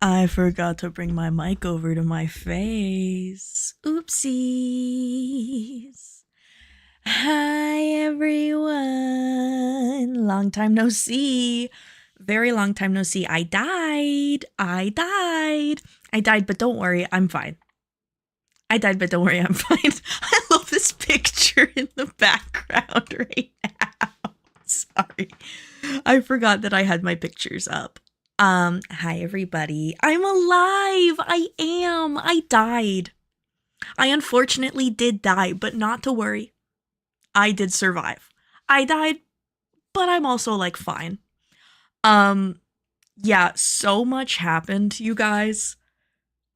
I forgot to bring my mic over to my face. Oopsies. Hi, everyone. Long time no see. Very long time no see. I died. I died, but don't worry, I'm fine. I died, but don't worry, I'm fine. I love this picture in the background right now. Sorry. I forgot that I had my pictures up. Hi everybody. I'm alive. I am. I died. I unfortunately did die, but not to worry. I did survive. I died, but I'm also like fine. Yeah, so much happened, you guys,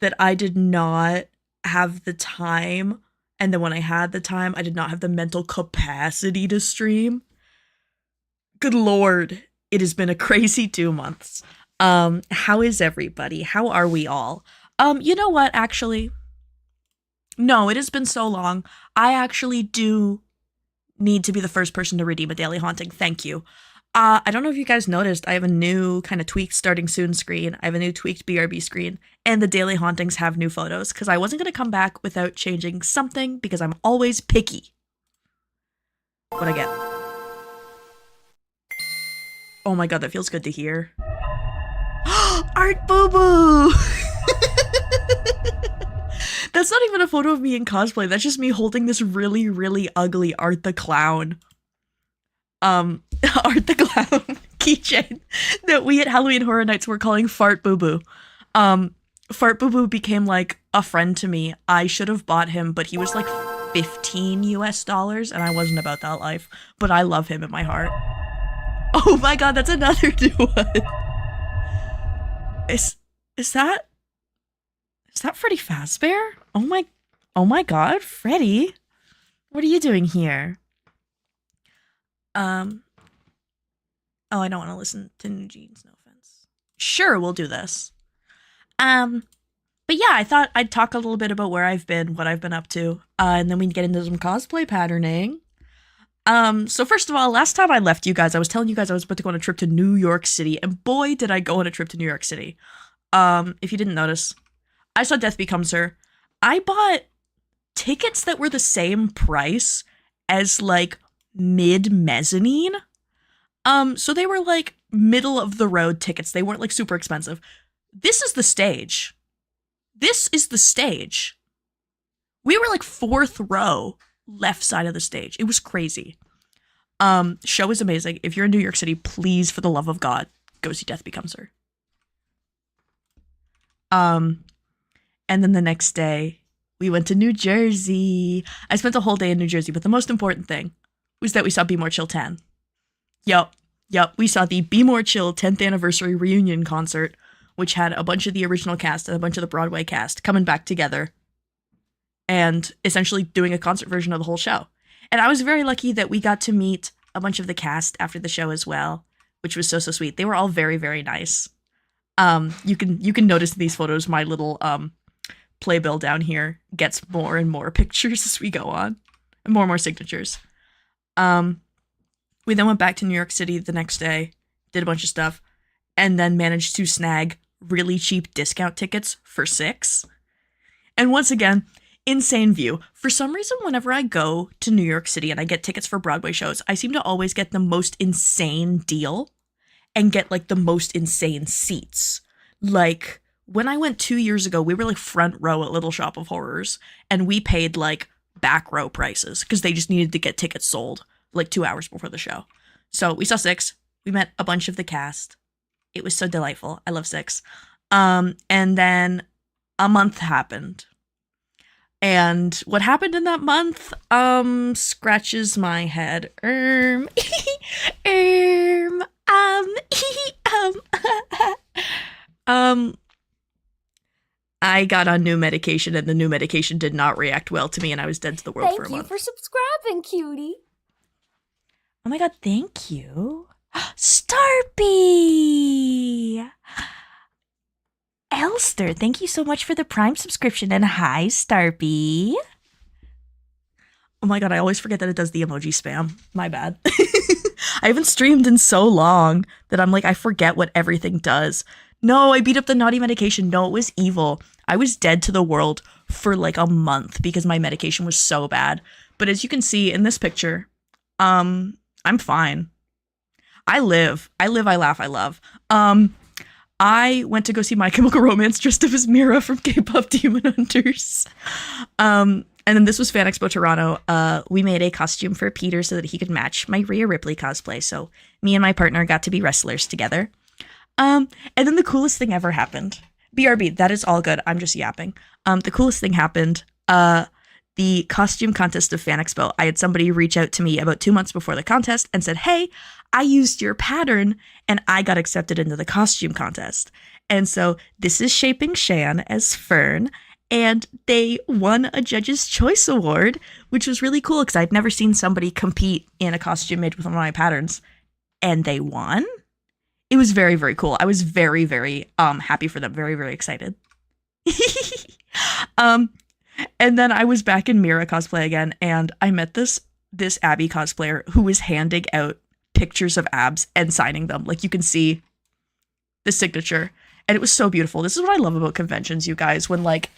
that I did not have the time. And then when I had the time, I did not have the mental capacity to stream. Good Lord. It has been a crazy 2 months. How is everybody? How are we all? You know what, actually? No, it has been so long. I actually do need to be the first person to redeem a daily haunting. Thank you. I don't know if you guys noticed, I have a new kind of tweaked starting soon screen. I have a new tweaked BRB screen, and the daily hauntings have new photos, because I wasn't going to come back without changing something, because I'm always picky. What I get. Oh my god, that feels good to hear. Art Boo Boo! That's not even a photo of me in cosplay. That's just me holding this really, really ugly Art the Clown. Art the Clown keychain that we at Halloween Horror Nights were calling Fart Boo Boo. Fart Boo Boo became like a friend to me. I should have bought him, but he was like $15 US, and I wasn't about that life. But I love him in my heart. Oh my god, that's another new one. Is that Freddy Fazbear? Oh my god, Freddy. What are you doing here? Oh, I don't want to listen to New Jeans, no offense. Sure, we'll do this. But yeah, I thought I'd talk a little bit about where I've been, what I've been up to, and then we can get into some cosplay patterning. So first of all, last time I left you guys, I was telling you guys I was about to go on a trip to New York City, and boy, did I go on a trip to New York City. If you didn't notice, I saw Death Becomes Her. I bought tickets that were the same price as, like, mid-mezzanine. So they were, like, middle-of-the-road tickets. They weren't, like, super expensive. This is the stage. This is the stage. We were, like, 4th row, left side of the stage. It was crazy. Show is amazing. If you're in New York City, please, for the love of God, go see Death Becomes Her. And then the next day, we went to New Jersey. I spent a whole day in New Jersey, but the most important thing was that we saw Be More Chill 10. Yup, we saw the Be More Chill 10th anniversary reunion concert, which had a bunch of the original cast and a bunch of the Broadway cast coming back together and essentially doing a concert version of the whole show. And I was very lucky that we got to meet a bunch of the cast after the show as well, which was so sweet. They were all very, very nice. You can notice in these photos my little playbill down here gets more and more pictures as we go on, and more signatures. We then went back to New York City the next day, did a bunch of stuff, and then managed to snag really cheap discount tickets for 6. And once again, insane view. For some reason, whenever I go to New York City and I get tickets for Broadway shows, I seem to always get the most insane deal and get, like, the most insane seats. Like, when I went 2 years ago, we were, like, front row at Little Shop of Horrors, and we paid, like, back row prices, because they just needed to get tickets sold, like, 2 hours before the show. So we saw 6. We met a bunch of the cast. It was so delightful. I love 6. And then a month happened. And what happened in that month, scratches my head. I got on new medication, and the new medication did not react well to me, and I was dead to the world for a month. Thank you for subscribing, cutie. Oh my god, thank you. Starpy! Elster, thank you so much for the Prime subscription, and hi, Starpy. Oh my god, I always forget that it does the emoji spam. My bad. I haven't streamed in so long that I'm like, I forget what everything does. No, I beat up the naughty medication. No, it was evil. I was dead to the world for like a month because my medication was so bad. But as you can see in this picture, I'm fine. I live. I live, I laugh, I love. I went to go see My Chemical Romance dressed up as Mira from K-pop Demon Hunters. And then this was Fan Expo Toronto. We made a costume for Peter so that he could match my Rhea Ripley cosplay. So me and my partner got to be wrestlers together. And then the coolest thing ever happened. BRB, that is all good. I'm just yapping. The coolest thing happened. The costume contest of Fan Expo. I had somebody reach out to me about 2 months before the contest and said, hey, I used your pattern and I got accepted into the costume contest. And so this is shaping Shan as Fern. And they won a Judge's Choice Award, which was really cool because I'd never seen somebody compete in a costume made with one of my patterns. And they won. It was very, very cool. I was very, very happy for them. Very, very excited. And then I was back in Mira cosplay again, and I met this Abby cosplayer who was handing out pictures of abs and signing them. Like, you can see the signature. And it was so beautiful. This is what I love about conventions, you guys, when, like,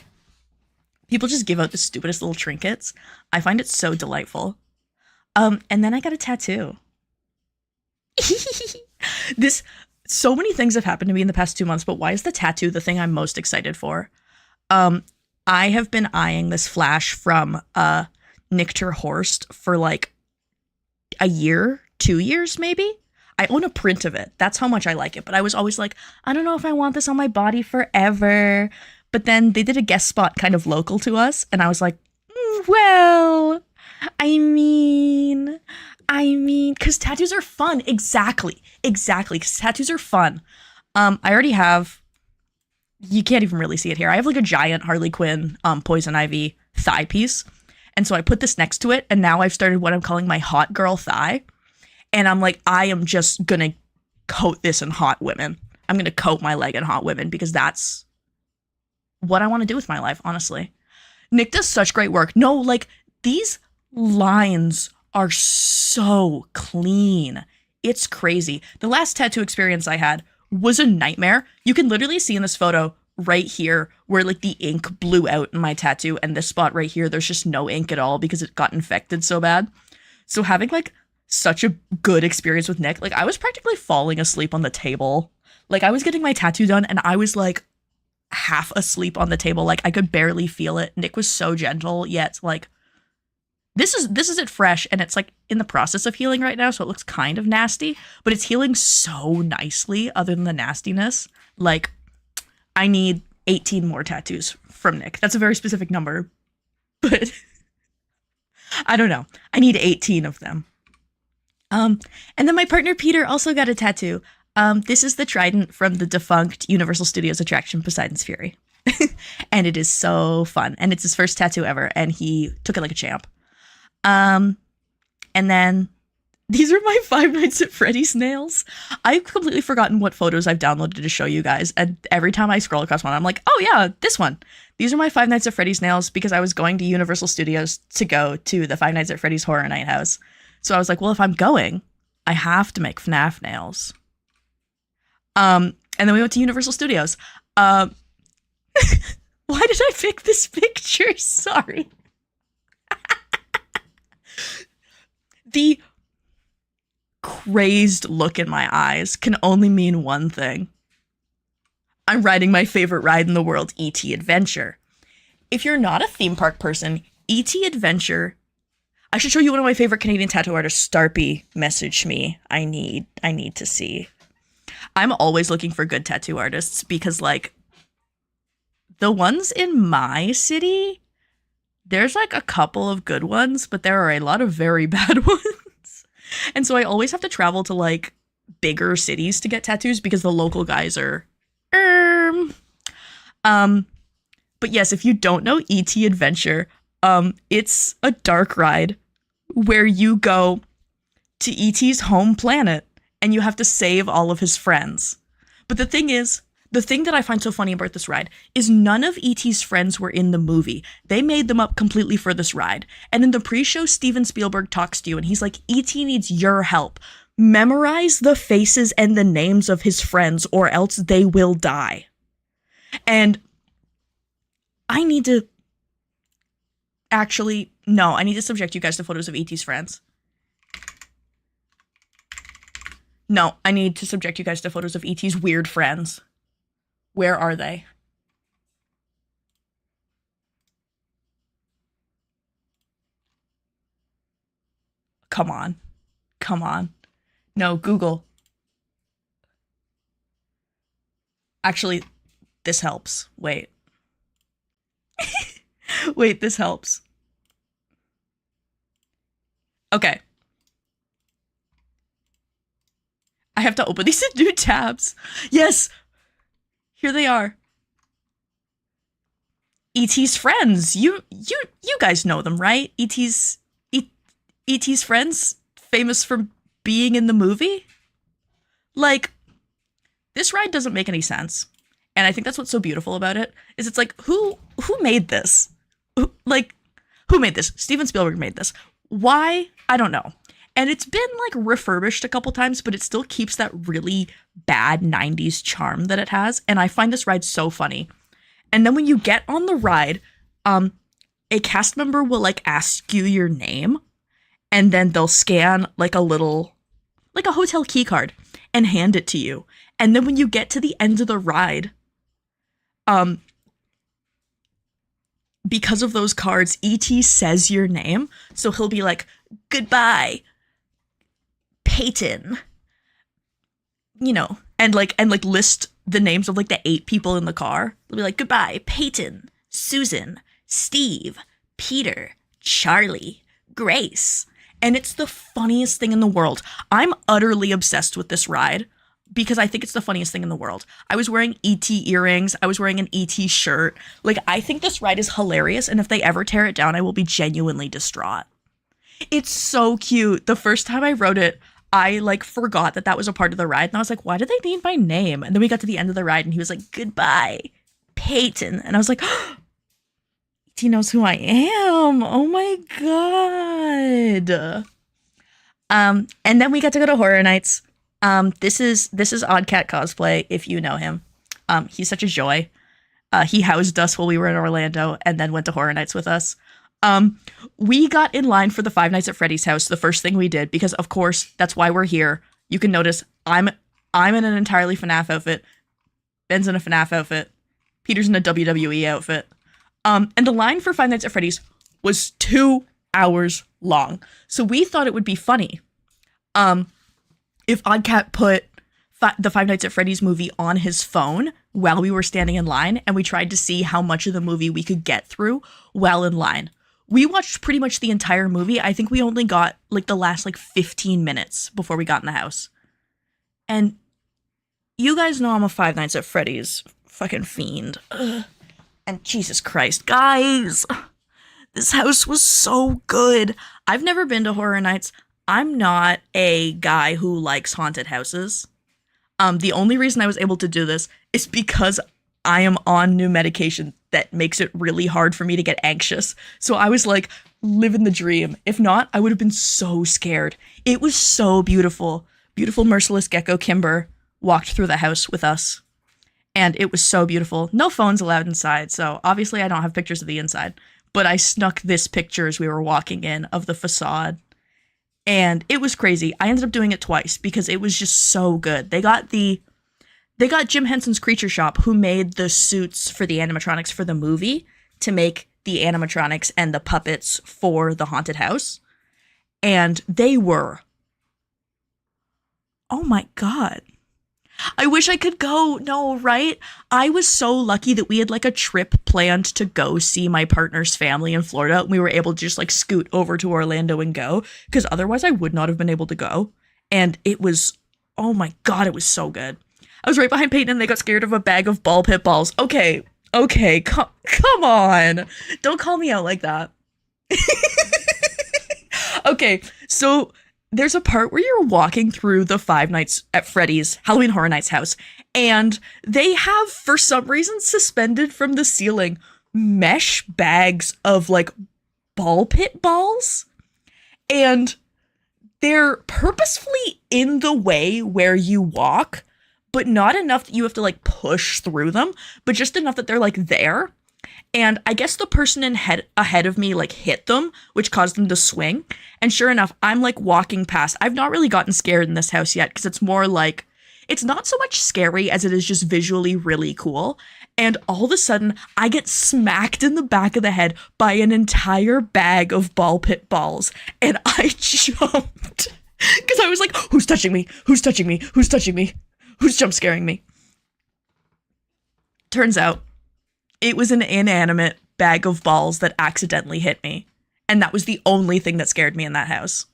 people just give out the stupidest little trinkets. I find it so delightful. And then I got a tattoo. So many things have happened to me in the past 2 months, but why is the tattoo the thing I'm most excited for? I have been eyeing this flash from Nichter Horst for like a year, 2 years maybe. I own a print of it. That's how much I like it. But I was always like, I don't know if I want this on my body forever. But then they did a guest spot kind of local to us. And I was like, well, I mean, because tattoos are fun. Exactly. Because tattoos are fun. I already have, you can't even really see it here. I have like a giant Harley Quinn Poison Ivy thigh piece. And so I put this next to it. And now I've started what I'm calling my hot girl thigh. And I'm like, I am just going to coat this in hot women. I'm going to coat my leg in hot women because that's what I want to do with my life, honestly. Nick does such great work. No, like, these lines are so clean. It's crazy. The last tattoo experience I had was a nightmare. You can literally see in this photo right here where like the ink blew out in my tattoo, and this spot right here, there's just no ink at all because it got infected so bad. So having like such a good experience with Nick, like I was practically falling asleep on the table. Like I was getting my tattoo done and I was like half asleep on the table. Like I could barely feel it. Nick was so gentle, yet like this is it fresh, and it's like in the process of healing right now, so it looks kind of nasty, but it's healing so nicely other than the nastiness. Like I need 18 more tattoos from Nick. That's a very specific number, but I don't know. I need 18 of them. And then my partner Peter also got a tattoo. This is the trident from the defunct Universal Studios attraction Poseidon's Fury. And it is so fun. And it's his first tattoo ever, and he took it like a champ. And then these are my Five Nights at Freddy's nails. I've completely forgotten what photos I've downloaded to show you guys. And every time I scroll across one, I'm like, oh yeah, this one. These are my Five Nights at Freddy's nails because I was going to Universal Studios to go to the Five Nights at Freddy's Horror Night House. So I was like, well, if I'm going, I have to make FNAF nails. And then we went to Universal Studios. Why did I pick this picture? Sorry. The crazed look in my eyes can only mean one thing. I'm riding my favorite ride in the world, E.T. Adventure. If you're not a theme park person, E.T. Adventure... I should show you one of my favorite Canadian tattoo artists, Starpy. Message me. I need to see. I'm always looking for good tattoo artists because, like, the ones in my city, there's, like, a couple of good ones, but there are a lot of very bad ones. And so I always have to travel to, like, bigger cities to get tattoos because the local guys are, But yes, if you don't know E.T. Adventure, it's a dark ride where you go to E.T.'s home planet and you have to save all of his friends. But the thing is, the thing that I find so funny about this ride is none of E.T.'s friends were in the movie. They made them up completely for this ride. And in the pre-show, Steven Spielberg talks to you and he's like, E.T. needs your help. memorize the faces and the names of his friends or else they will die. And I need to I need to subject you guys to photos of E.T.'s friends. No, I need to subject you guys to photos of E.T.'s weird friends. Where are they? Come on. Come on. No, Google. Actually, this helps. Wait. Wait, this helps. Okay. I have to open these in new tabs. Yes! Here they are. E.T.'s friends. You guys know them, right? E.T.'s friends, famous for being in the movie? Like, this ride doesn't make any sense. And I think that's what's so beautiful about it, is it's like, who made this? Who made this? Steven Spielberg made this. Why? I don't know. And it's been, like, refurbished a couple times, but it still keeps that really bad 90s charm that it has. And I find this ride so funny. And then when you get on the ride, a cast member will, like, ask you your name. And then they'll scan, like, a hotel key card and hand it to you. And then when you get to the end of the ride, because of those cards, E.T. says your name. So he'll be like, goodbye, Peyton. You know, and list the names of, like, the 8 people in the car. They'll be like, goodbye, Peyton, Susan, Steve, Peter, Charlie, Grace. And it's the funniest thing in the world. I'm utterly obsessed with this ride because I think it's the funniest thing in the world. I was wearing E.T. earrings. I was wearing an E.T. shirt. Like, I think this ride is hilarious, and if they ever tear it down, I will be genuinely distraught. It's so cute. The first time I rode it, I, like, forgot that was a part of the ride, and I was like, why do they need my name? And then we got to the end of the ride, and he was like, goodbye, Peyton. And I was like, he knows who I am. Oh my god. And then we got to go to Horror Nights. This is Odd Cat Cosplay, if you know him. He's such a joy. He housed us while we were in Orlando and then went to Horror Nights with us. We got in line for the Five Nights at Freddy's house, the first thing we did, because of course that's why we're here. You can notice I'm in an entirely FNAF outfit. Ben's in a FNAF outfit. Peter's in a WWE outfit. And the line for Five Nights at Freddy's was 2 hours long. So we thought it would be funny if Oddcat put the Five Nights at Freddy's movie on his phone while we were standing in line, and we tried to see how much of the movie we could get through while in line. We watched pretty much the entire movie. I think we only got, like, the last, like, 15 minutes before we got in the house. And you guys know I'm a Five Nights at Freddy's fucking fiend. Ugh. And Jesus Christ, guys, this house was so good. I've never been to Horror Nights. I'm not a guy who likes haunted houses. The only reason I was able to do this is because I am on new medication that makes it really hard for me to get anxious. So I was like, living the dream. If not, I would have been so scared. It was so beautiful. Beautiful, merciless gecko Kimber walked through the house with us. And it was so beautiful. No phones allowed inside, so obviously I don't have pictures of the inside. But I snuck this picture as we were walking in of the facade. And it was crazy. I ended up doing it twice because it was just so good. They got Jim Henson's Creature Shop, who made the suits for the animatronics for the movie, to make the animatronics and the puppets for the haunted house. And they were, oh my god. I wish I could go. No, right? I was so lucky that we had, like, a trip planned to go see my partner's family in Florida. We were able to just, like, scoot over to Orlando and go, because otherwise I would not have been able to go. And it was, oh my god, it was so good. I was right behind Peyton and they got scared of a bag of ball pit balls. Okay, come on. Don't call me out like that. Okay, so there's a part where you're walking through the Five Nights at Freddy's Halloween Horror Nights house, and they have, for some reason, suspended from the ceiling mesh bags of, like, ball pit balls, and they're purposefully in the way where you walk, but not enough that you have to like push through them, but just enough that they're like there. And I guess the person ahead of me like hit them, which caused them to swing. And sure enough, I'm like walking past. I've not really gotten scared in this house yet because it's more like, it's not so much scary as it is just visually really cool. And all of a sudden, I get smacked in the back of the head by an entire bag of ball pit balls. And I jumped because I was like, who's touching me? Who's touching me? Who's touching me? Who's jump scaring me? Turns out, it was an inanimate bag of balls that accidentally hit me. And that was the only thing that scared me in that house.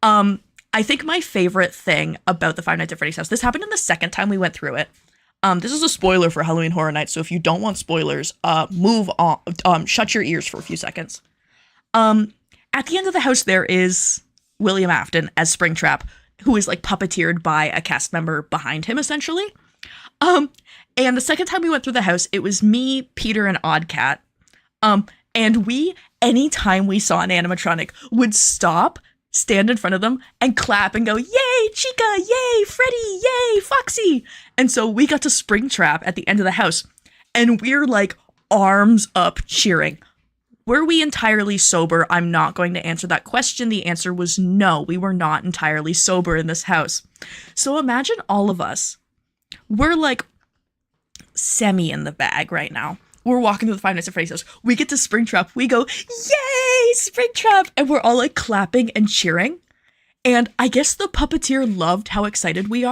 I think my favorite thing about the Five Nights at Freddy's house, this happened in the second time we went through it. This is a spoiler for Halloween Horror Nights, so if you don't want spoilers, move on, shut your ears for a few seconds. At the end of the house, there is William Afton as Springtrap, who is like puppeteered by a cast member behind him, essentially. And the second time we went through the house, it was me, Peter, and Oddcat. And we, anytime we saw an animatronic, would stop, stand in front of them, and clap and go, yay, Chica, yay, Freddy, yay, Foxy. And so we got to Springtrap at the end of the house, and we're like arms up cheering. Were we entirely sober? I'm not going to answer that question. The answer was no, we were not entirely sober in this house. So imagine all of us. We're like semi in the bag right now. We're walking through the Five Nights at Freddy's house. We get to Springtrap. We go, yay, Springtrap! And we're all like clapping and cheering. And I guess the puppeteer loved how excited we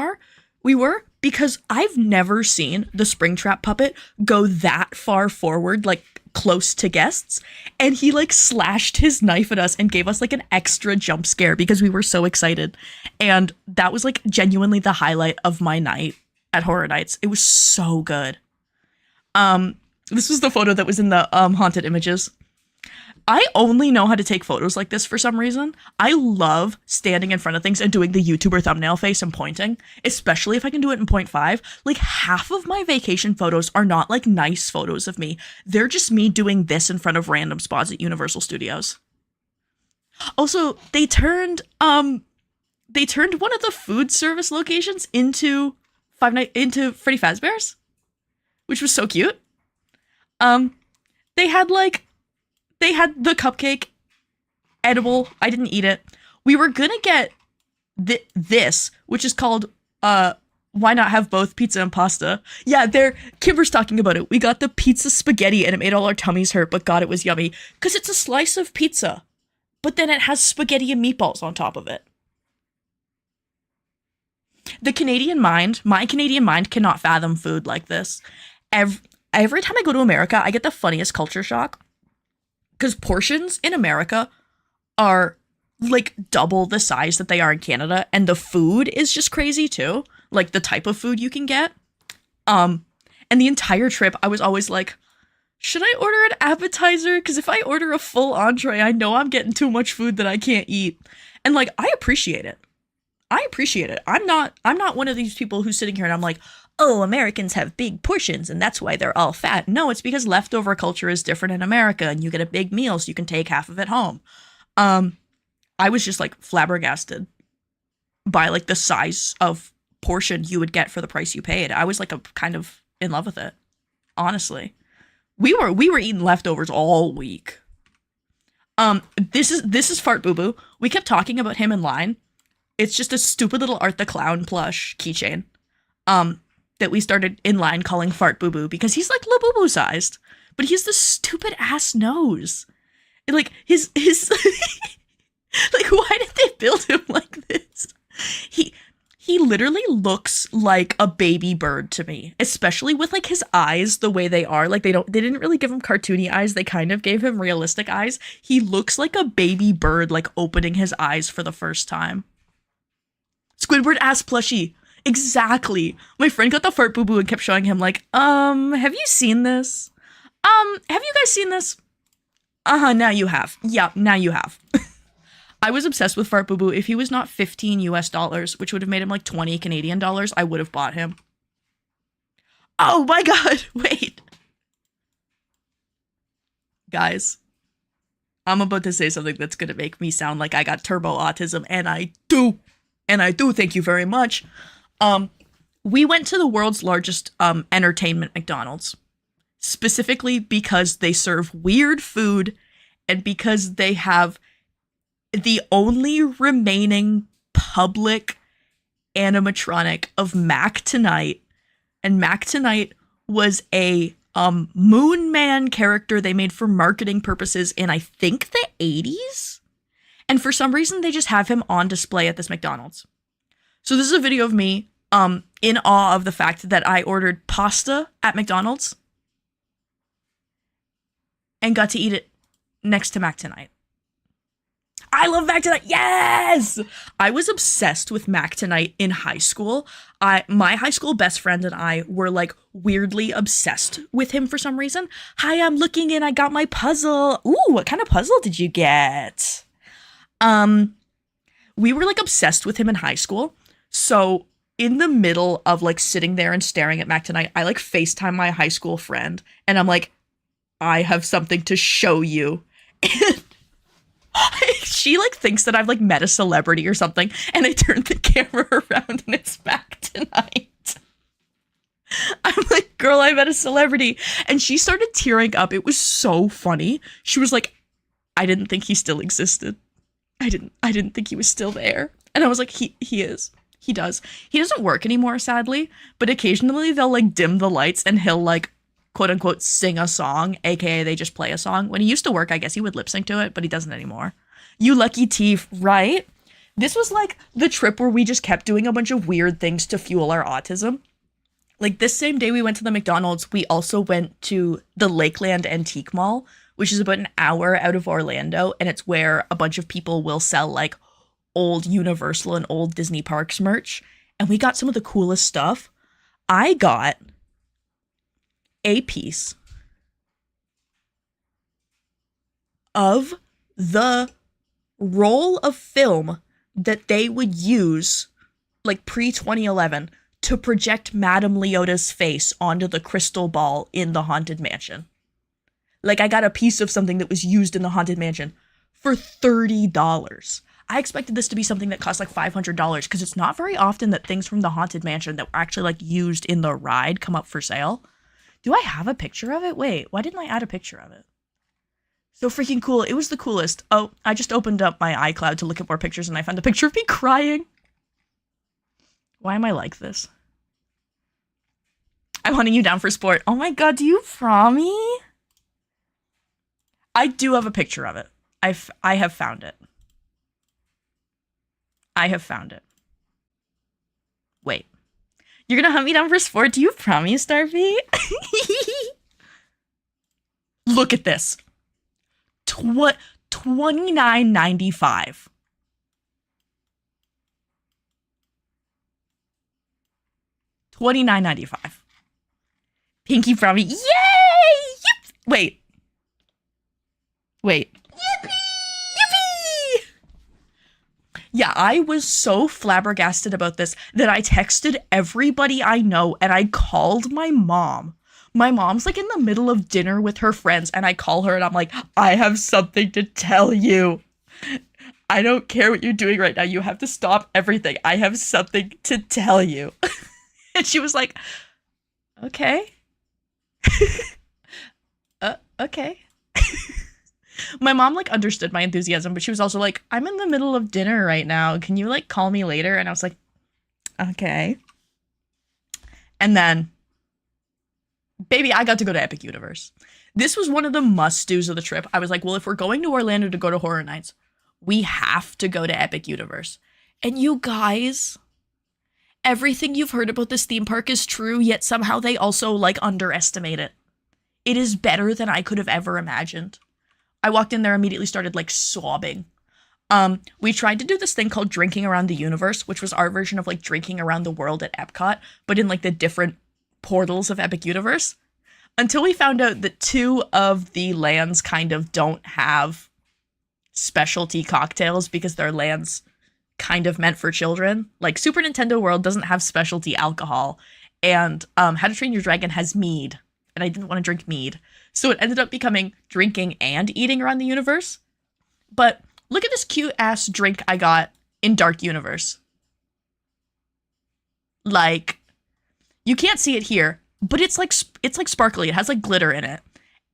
were, because I've never seen the Springtrap puppet go that far forward, like close to guests. And he like slashed his knife at us and gave us like an extra jump scare because we were so excited. And that was like genuinely the highlight of my night at Horror Nights. It was so good. This was the photo that was in the haunted images. I only know how to take photos like this for some reason. I love standing in front of things and doing the YouTuber thumbnail face and pointing, especially if I can do it in 0.5. Like half of my vacation photos are not like nice photos of me. They're just me doing this in front of random spots at Universal Studios. Also, they turned one of the food service locations into Freddy Fazbear's, which was so cute. They had the cupcake, edible. I didn't eat it. We were gonna get this, which is called, why not have both pizza and pasta? Yeah, Kimber's talking about it. We got the pizza spaghetti and it made all our tummies hurt, but God, it was yummy. Because it's a slice of pizza, but then it has spaghetti and meatballs on top of it. My Canadian mind cannot fathom food like this. Every time I go to America, I get the funniest culture shock. Because portions in America are like double the size that they are in Canada. And the food is just crazy too. Like the type of food you can get. And the entire trip, I was always like, should I order an appetizer? Because if I order a full entree, I know I'm getting too much food that I can't eat. And like, I appreciate it. I'm not one of these people who's sitting here and I'm like, oh, Americans have big portions and that's why they're all fat. No, it's because leftover culture is different in America and you get a big meal so you can take half of it home. I was just like flabbergasted by like the size of portion you would get for the price you paid. I was like kind of in love with it. Honestly. We were eating leftovers all week. This is Fart Boo Boo. We kept talking about him in line. It's just a stupid little Art the Clown plush keychain. That we started in line calling Fart Boo Boo because he's like Labubu sized, but he has this stupid ass nose. And like his like, why did they build him like this? He literally looks like a baby bird to me, especially with like his eyes the way they are. Like they didn't really give him cartoony eyes. They kind of gave him realistic eyes. He looks like a baby bird, like opening his eyes for the first time. Squidward ass plushie. Exactly. My friend got the Fart Boo Boo and kept showing him like, have you seen this? Have you guys seen this? Now you have. Yeah, now you have. I was obsessed with Fart Boo Boo. If he was not $15 US, which would have made him like 20 Canadian dollars, I would have bought him. Oh my God, wait. Guys, I'm about to say something that's gonna make me sound like I got turbo autism, and I do. And I do, thank you very much. Um, we went to the world's largest entertainment McDonald's, specifically because they serve weird food and because they have the only remaining public animatronic of Mac Tonight. And Mac Tonight was a Moon Man character they made for marketing purposes in, I think, the 80s. And for some reason, they just have him on display at this McDonald's. So this is a video of me in awe of the fact that I ordered pasta at McDonald's and got to eat it next to Mac Tonight. I love Mac Tonight. Yes! I was obsessed with Mac Tonight in high school. My high school best friend and I were like weirdly obsessed with him for some reason. Hi, I'm looking and I got my puzzle. Ooh, what kind of puzzle did you get? We were like obsessed with him in high school. So in the middle of like sitting there and staring at Mac Tonight, I like FaceTime my high school friend and I'm like, I have something to show you. And she like thinks that I've like met a celebrity or something, and I turn the camera around and it's Mac Tonight. I'm like, girl, I met a celebrity. And she started tearing up. It was so funny. She was like, I didn't think he still existed. I didn't think he was still there. And I was like, he is. He does. He doesn't work anymore, sadly, but occasionally they'll like dim the lights and he'll like quote unquote sing a song, aka they just play a song. When he used to work, I guess he would lip sync to it, but he doesn't anymore. You lucky thief, right? This was like the trip where we just kept doing a bunch of weird things to fuel our autism. Like this same day we went to the McDonald's, we also went to the Lakeland Antique Mall, which is about an hour out of Orlando, and it's where a bunch of people will sell like old Universal and old Disney Parks merch. And we got some of the coolest stuff. I got a piece of the roll of film that they would use like pre-2011 to project Madame Leota's face onto the crystal ball in the Haunted Mansion. Like I got a piece of something that was used in the Haunted Mansion for $30. I expected this to be something that cost like $500 because it's not very often that things from the Haunted Mansion that were actually like used in the ride come up for sale. Do I have a picture of it? Wait, why didn't I add a picture of it? So freaking cool. It was the coolest. Oh, I just opened up my iCloud to look at more pictures and I found a picture of me crying. Why am I like this? I'm hunting you down for sport. Oh my god, do you promise? I do have a picture of it. I have found it. I have found it. Wait. You're gonna hunt me down for sport? Do you promise, Darby? Look at this. $29.95. $29.95. Pinky promise. Yay! Yep. Wait. Yippee! Yippee! Yeah, I was so flabbergasted about this that I texted everybody I know and I called my mom. My mom's like in the middle of dinner with her friends and I call her and I'm like, I have something to tell you. I don't care what you're doing right now. You have to stop everything. I have something to tell you. And she was like, okay. Okay. My mom like understood my enthusiasm, but she was also like, I'm in the middle of dinner right now. Can you like call me later? And I was like, okay. And then, baby, I got to go to Epic Universe. This was one of the must-dos of the trip. I was like, well, if we're going to Orlando to go to Horror Nights, we have to go to Epic Universe. And you guys, everything you've heard about this theme park is true, yet somehow they also like underestimate it. It is better than I could have ever imagined. I walked in there, immediately started like sobbing. We tried to do this thing called Drinking Around the Universe, which was our version of like drinking around the world at Epcot, but in like the different portals of Epic Universe, until we found out that two of the lands kind of don't have specialty cocktails because their lands kind of meant for children. Like Super Nintendo World doesn't have specialty alcohol, and How to Train Your Dragon has mead, and I didn't want to drink mead. So it ended up becoming drinking and eating around the universe, But look at this cute ass drink I got in Dark Universe. Like, you can't see it here, but it's like sparkly. It has like glitter in it.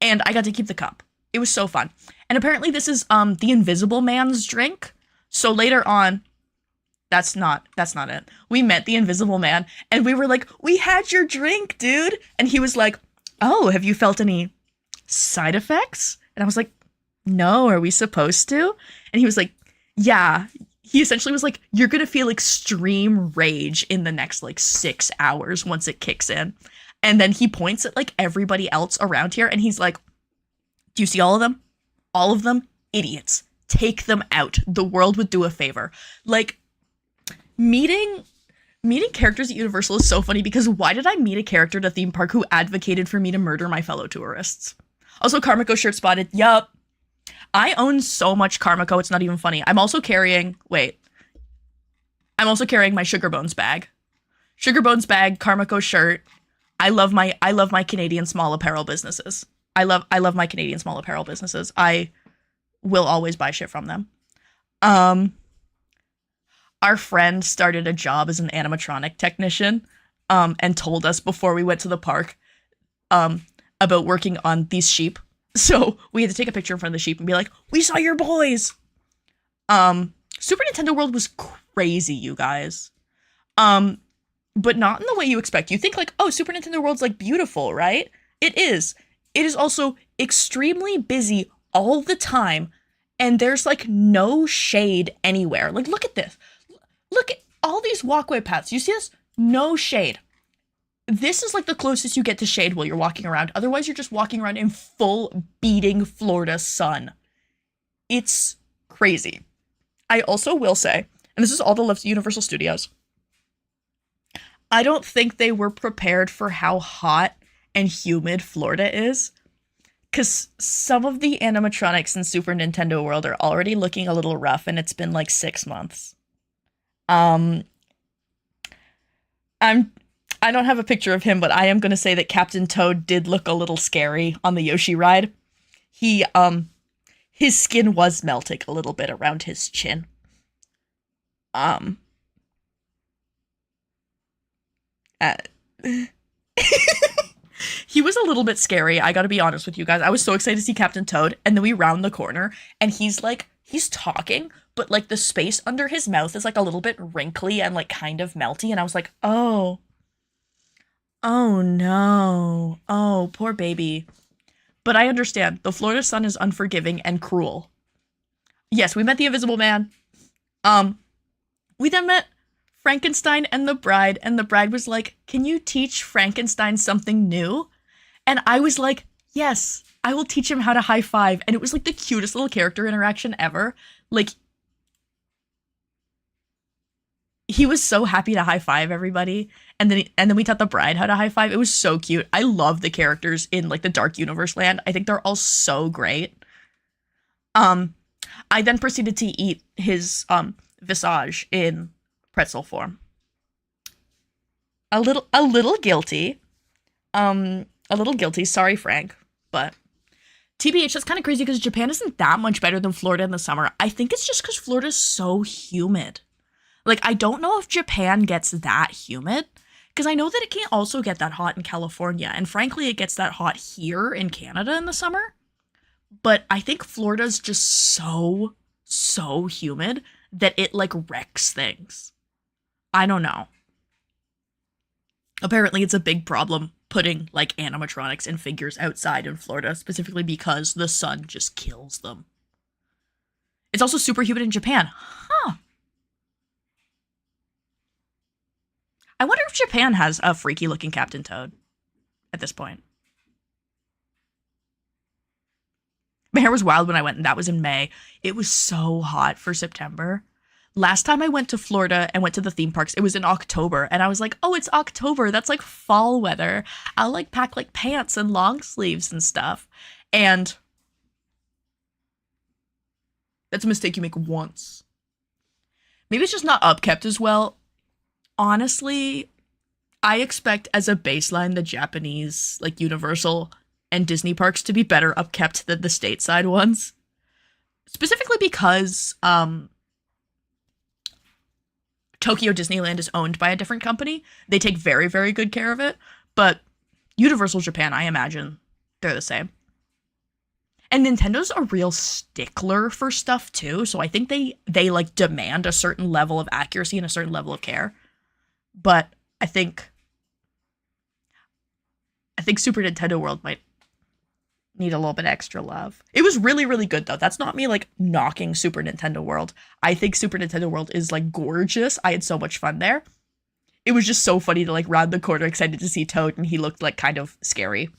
And I got to keep the cup. It was so fun. And apparently this is the Invisible Man's drink. So later on, that's not it. We met the Invisible Man and we were like, "We had your drink, dude." And he was like, "Oh, have you felt any side effects?" And I was like, "No, are we supposed to?" And he was like, "Yeah." He essentially was like, "You're going to feel extreme rage in the next like 6 hours once it kicks in." And then he points at like everybody else around here and he's like, "Do you see all of them? All of them? Idiots. Take them out. The world would do a favor." Like, meeting characters at Universal is so funny because why did I meet a character at a theme park who advocated for me to murder my fellow tourists? Also, Karmako shirt spotted. Yup. I own so much Karmako, it's not even funny. I'm also carrying my Sugar Bones bag. Sugar Bones bag, Karmako shirt. I love my Canadian small apparel businesses. I love my Canadian small apparel businesses. I will always buy shit from them. Our friend started a job as an animatronic technician, and told us before we went to the park, about working on these sheep. So we had to take a picture in front of the sheep and be like, "We saw your boys." Super Nintendo World was crazy, you guys. But not in the way you expect. You think like, "Oh, Super Nintendo World's like beautiful, right?" It is. It is also extremely busy all the time, and there's like no shade anywhere. Like, look at this. Look at all these walkway paths. You see this? No shade. This is like the closest you get to shade while you're walking around. Otherwise, you're just walking around in full beating Florida sun. It's crazy. I also will say, and this is all the love to Universal Studios, I don't think they were prepared for how hot and humid Florida is. Because some of the animatronics in Super Nintendo World are already looking a little rough, and it's been like 6 months. I'm I don't have a picture of him, but I am going to say that Captain Toad did look a little scary on the Yoshi ride. His skin was melting a little bit around his chin. Um, uh, he was a little bit scary. I gotta be honest with you guys. I was so excited to see Captain Toad, and then we round the corner, and he's talking, but like the space under his mouth is like a little bit wrinkly and like kind of melty, and I was like, oh no, oh poor baby. But I understand. The Florida sun is unforgiving and cruel. Yes, we met the Invisible Man. We then met Frankenstein and the bride was like, "Can you teach Frankenstein something new?" And I was like, "Yes, I will teach him how to high five." And it was like the cutest little character interaction ever. Like, he was so happy to high five everybody. And then we taught the bride how to high five. It was so cute. I love the characters in like the Dark Universe land. I think they're all so great. Um, I then proceeded to eat his visage in pretzel form. A little guilty. A little guilty. Sorry, Frank. But TBH, that's kind of crazy because Japan isn't that much better than Florida in the summer. I think it's just because Florida's so humid. Like, I don't know if Japan gets that humid, because I know that it can also get that hot in California, and frankly, it gets that hot here in Canada in the summer. But I think Florida's just so humid that it, like, wrecks things. I don't know. Apparently, it's a big problem putting, like, animatronics and figures outside in Florida, specifically because the sun just kills them. It's also super humid in Japan. Huh. I wonder if Japan has a freaky looking Captain Toad at this point. My hair was wild when I went, and that was in May. It was so hot for September. Last time I went to Florida and went to the theme parks, it was in October, and I was like, "Oh, it's October. That's like fall weather. I'll like pack like pants and long sleeves and stuff." And that's a mistake you make once. Maybe it's just not upkept as well. Honestly, I expect as a baseline the Japanese, like Universal and Disney parks to be better upkept than the stateside ones. specifically because Tokyo Disneyland is owned by a different company. They take very, very good care of it. But Universal Japan, I imagine they're the same. And Nintendo's a real stickler for stuff too, so I think they like demand a certain level of accuracy and a certain level of care. But I think Super Nintendo World might need a little bit extra love. It was really, really good though. That's not me like knocking Super Nintendo World. I think Super Nintendo World is like gorgeous. I had so much fun there. It was just so funny to like round the corner excited to see Toad and he looked like kind of scary.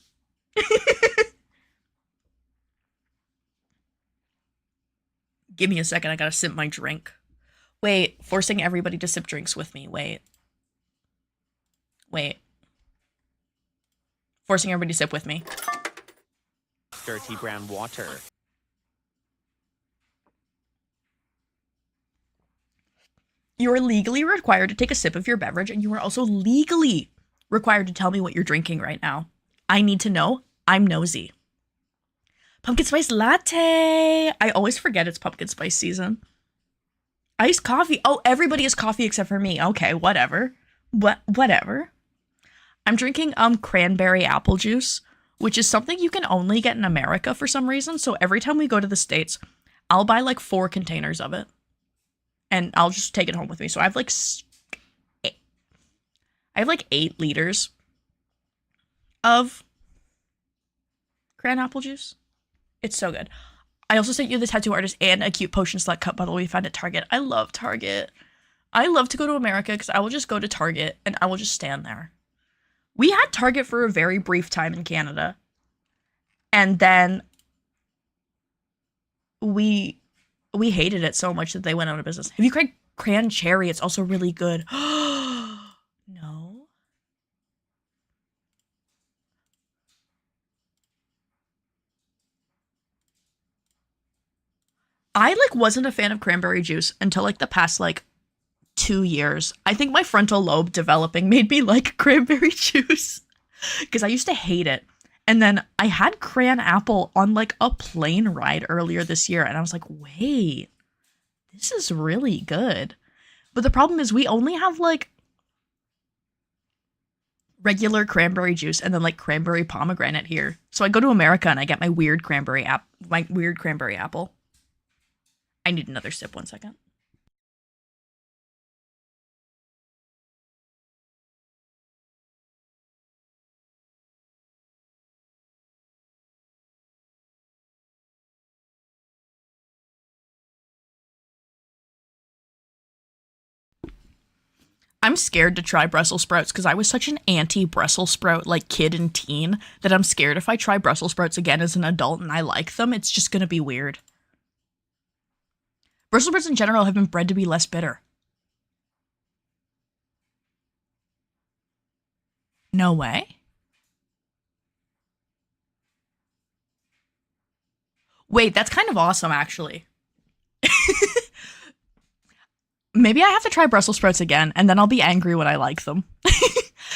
Give me a second, I gotta sip my drink. Wait, forcing everybody to sip drinks with me. Wait. Forcing everybody to sip with me. Dirty brown water. You are legally required to take a sip of your beverage, and you are also legally required to tell me what you're drinking right now. I need to know. I'm nosy. Pumpkin spice latte. I always forget it's pumpkin spice season. Iced coffee. Oh, everybody has coffee except for me. Okay, whatever. Whatever. I'm drinking cranberry apple juice, which is something you can only get in America for some reason. So every time we go to the States, I'll buy like 4 containers of it. And I'll just take it home with me. So I have like 8 liters of cran apple juice. It's so good. I also sent you the tattoo artist and a cute potion select cup bottle we found at Target. I love Target. I love to go to America because I will just go to Target and I will just stand there. We had Target for a very brief time in Canada. And then we hated it so much that they went out of business. Have you tried cran cherry? It's also really good. No. I like wasn't a fan of cranberry juice until like the past like 2 years. I think my frontal lobe developing made me like cranberry juice because I used to hate it. And then I had cran apple on like a plane ride earlier this year and I was like, wait, this is really good. But the problem is we only have like regular cranberry juice and then like cranberry pomegranate here. So I go to America and I get my weird cranberry apple. I need another sip, 1 second. I'm scared to try Brussels sprouts because I was such an anti-Brussels sprout like kid and teen that I'm scared if I try Brussels sprouts again as an adult and I like them, it's just gonna be weird. Brussels sprouts in general have been bred to be less bitter. No way. Wait, that's kind of awesome, actually. Maybe I have to try Brussels sprouts again, and then I'll be angry when I like them.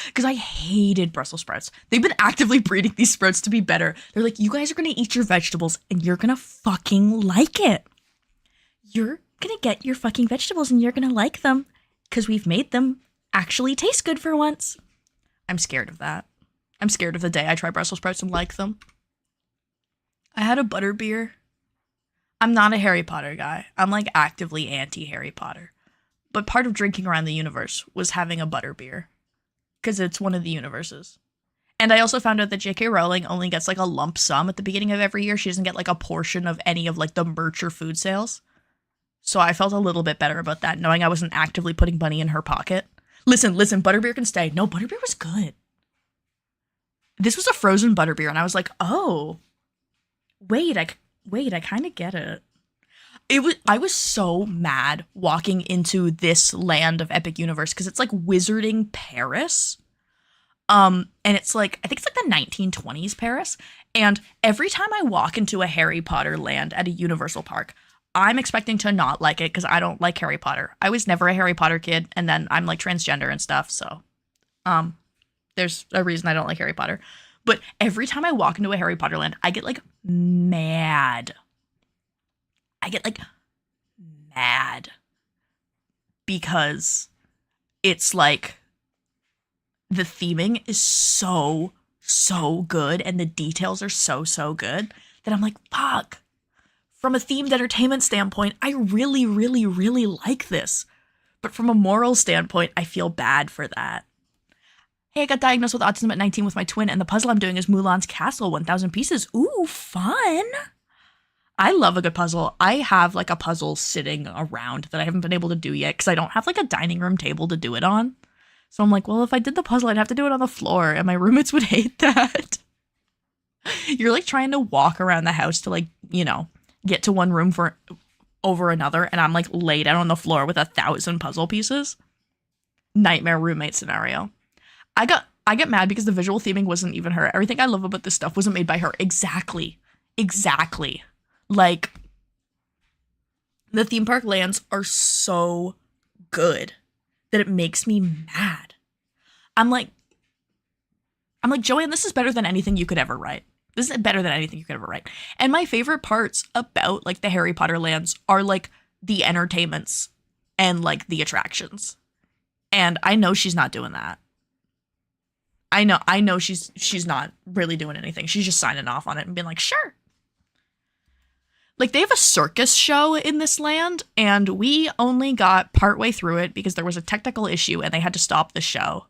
Because I hated Brussels sprouts. They've been actively breeding these sprouts to be better. They're like, you guys are going to eat your vegetables, and you're going to fucking like it. You're going to get your fucking vegetables, and you're going to like them. Because we've made them actually taste good for once. I'm scared of that. I'm scared of the day I try Brussels sprouts and like them. I had a butterbeer. I'm not a Harry Potter guy. I'm like actively anti-Harry Potter. But part of drinking around the universe was having a butterbeer. Because it's one of the universes. And I also found out that J.K. Rowling only gets like a lump sum at the beginning of every year. She doesn't get like a portion of any of like the merch or food sales. So I felt a little bit better about that, knowing I wasn't actively putting money in her pocket. Listen, butterbeer can stay. No, butterbeer was good. This was a frozen butterbeer, and I was like, oh, wait, I kind of get it. I was so mad walking into this land of Epic Universe because it's like Wizarding Paris. And it's like, I think it's like the 1920s Paris. And every time I walk into a Harry Potter land at a Universal park, I'm expecting to not like it because I don't like Harry Potter. I was never a Harry Potter kid, and then I'm like transgender and stuff, so there's a reason I don't like Harry Potter. But every time I walk into a Harry Potter land, I get like mad. I get like mad because it's like the theming is so good and the details are so good that I'm like, fuck. From a themed entertainment standpoint, I really like this. But from a moral standpoint, I feel bad for that. Hey, I got diagnosed with autism at 19 with my twin, and the puzzle I'm doing is Mulan's Castle, 1,000 pieces. Ooh, fun. I love a good puzzle. I have like a puzzle sitting around that I haven't been able to do yet because I don't have like a dining room table to do it on. So I'm like, well, if I did the puzzle, I'd have to do it on the floor, and my roommates would hate that. You're like trying to walk around the house to like, you know, get to one room for over another, and I'm like laid out on the floor with 1,000 puzzle pieces. Nightmare roommate scenario. I get mad because the visual theming wasn't even her. Everything I love about this stuff wasn't made by her. Exactly. Like, the theme park lands are so good that it makes me mad. I'm like, Joanne, this is better than anything you could ever write. This is better than anything you could ever write. And my favorite parts about like the Harry Potter lands are like the entertainments and like the attractions. And I know she's not doing that. I know she's not really doing anything. She's just signing off on it and being like, sure. Like, they have a circus show in this land, and we only got partway through it because there was a technical issue and they had to stop the show.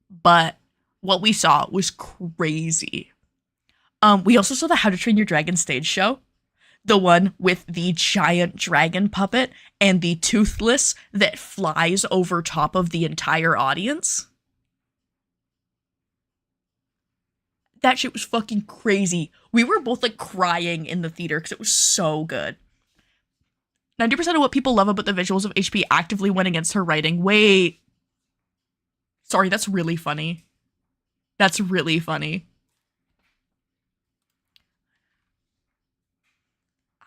But what we saw was crazy. We also saw the How to Train Your Dragon stage show. The one with the giant dragon puppet and the toothless that flies over top of the entire audience. That shit was fucking crazy. We were both like crying in the theater because it was so good. 90% of what people love about the visuals of HP actively went against her writing. Wait. Sorry, that's really funny. That's really funny.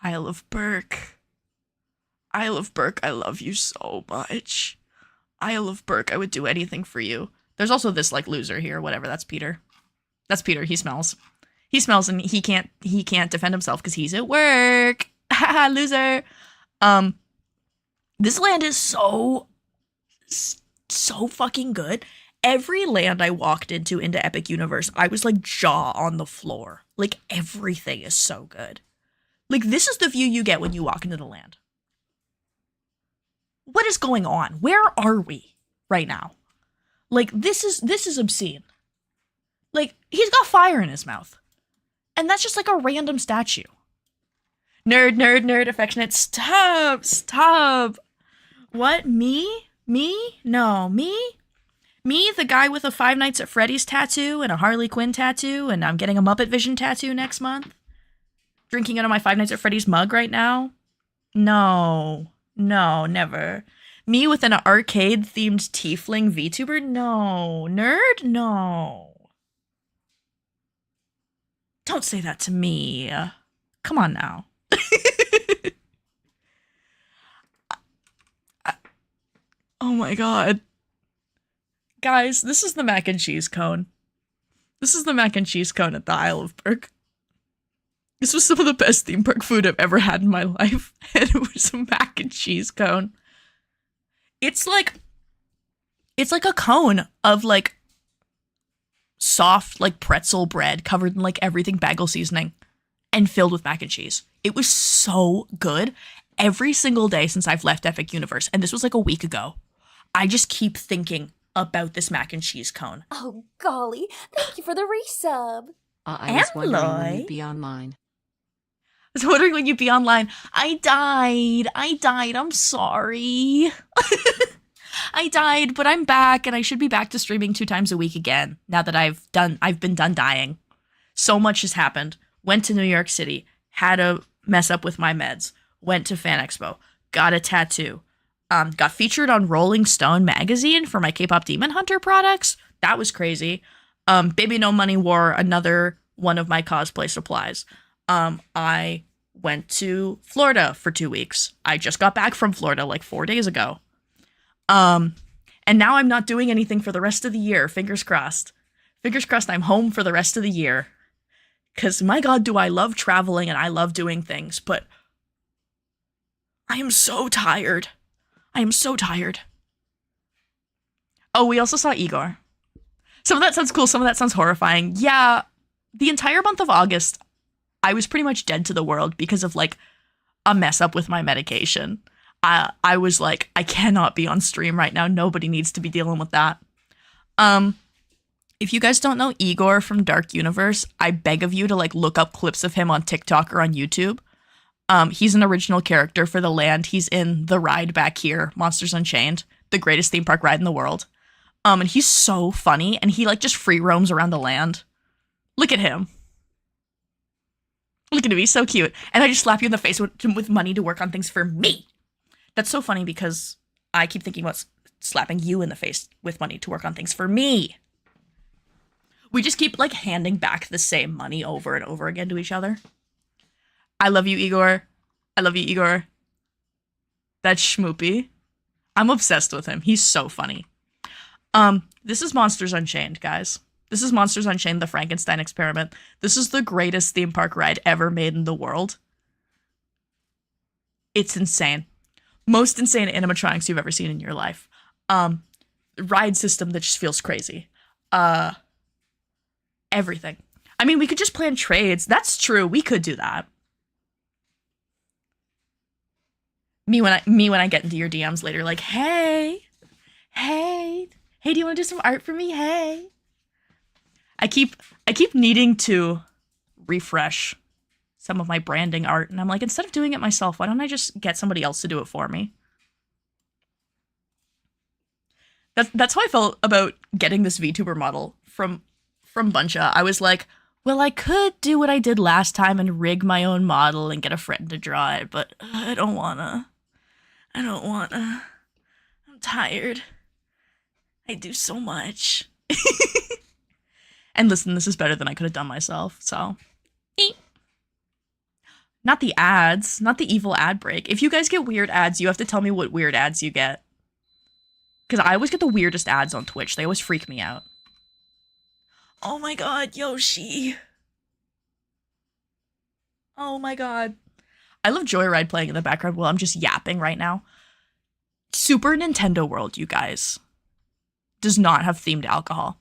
Isle of Burke. Isle of Burke, I love you so much. Isle of Burke, I would do anything for you. There's also this like loser here, whatever, that's Peter. That's Peter, he smells. He smells and he can't defend himself because he's at work. Haha, loser. This land is so fucking good. Every land I walked into Epic Universe, I was like jaw on the floor. Like, everything is so good. Like, this is the view you get when you walk into the land. What is going on? Where are we right now? Like, this is obscene. Like, he's got fire in his mouth. And that's just like a random statue. Nerd, affectionate. Stop. What, me? No, me? Me, the guy with a Five Nights at Freddy's tattoo and a Harley Quinn tattoo, and I'm getting a Muppet Vision tattoo next month? Drinking out of my Five Nights at Freddy's mug right now? No, never. Me with an arcade-themed tiefling VTuber? No. Nerd? No. Don't say that to me. Come on now. Oh my god. Guys, this is the mac and cheese cone. This is the mac and cheese cone at the Isle of Burke. This was some of the best theme park food I've ever had in my life. And it was a mac and cheese cone. It's like a cone of like soft like pretzel bread covered in like everything bagel seasoning and filled with mac and cheese. It was so good every single day since I've left Epic Universe. And this was like a week ago. I just keep thinking about this mac and cheese cone. Oh, golly. Thank you for the resub. I was wondering when you'd be online. I was wondering when you'd be online. I died. I'm sorry. I died, but I'm back, and I should be back to streaming 2 times a week again, now that I've been done dying. So much has happened. Went to New York City, had a mess up with my meds, went to Fan Expo, got a tattoo, got featured on Rolling Stone magazine for my K-pop Demon Hunter products. That was crazy. Baby No Money wore another one of my cosplay supplies. I went to Florida for 2 weeks. I just got back from Florida like 4 days ago. And now I'm not doing anything for the rest of the year. Fingers crossed. Fingers crossed I'm home for the rest of the year. Because my God, do I love traveling and I love doing things. But I am so tired. I am so tired. Oh, we also saw Igor. Some of that sounds cool, some of that sounds horrifying. Yeah, the entire month of August, I was pretty much dead to the world because of, like, a mess up with my medication. I was like, I cannot be on stream right now. Nobody needs to be dealing with that. If you guys don't know Igor from Dark Universe, I beg of you to, like, look up clips of him on TikTok or on YouTube. He's an original character for the land. He's in the ride back here, Monsters Unchained, the greatest theme park ride in the world. And he's so funny, and he, like, just free roams around the land. Look at him. Look at him, he's so cute. And I just slap you in the face with money to work on things for me. That's so funny because I keep thinking about slapping you in the face with money to work on things for me. We just keep, like, handing back the same money over and over again to each other. I love you, Igor. I love you, Igor. That's Schmoopy. I'm obsessed with him. He's so funny. This is Monsters Unchained, guys. This is Monsters Unchained, the Frankenstein experiment. This is the greatest theme park ride ever made in the world. It's insane. Most insane animatronics you've ever seen in your life. Ride system that just feels crazy. Everything. I mean, we could just plan trades. That's true. We could do that. Me when I get into your DMs later, like, hey, do you want to do some art for me? Hey. I keep needing to refresh some of my branding art, and I'm like, instead of doing it myself, why don't I just get somebody else to do it for me? That's how I felt about getting this VTuber model from Buncha. I was like, well, I could do what I did last time and rig my own model and get a friend to draw it, but I don't wanna. I'm tired. I do so much. And listen, this is better than I could have done myself, so. Not the ads, not the evil ad break. If you guys get weird ads, you have to tell me what weird ads you get. Because I always get the weirdest ads on Twitch. They always freak me out. Oh my god, Yoshi. Oh my god. I love Joyride playing in the background while I'm just yapping right now. Super Nintendo World, you guys, does not have themed alcohol.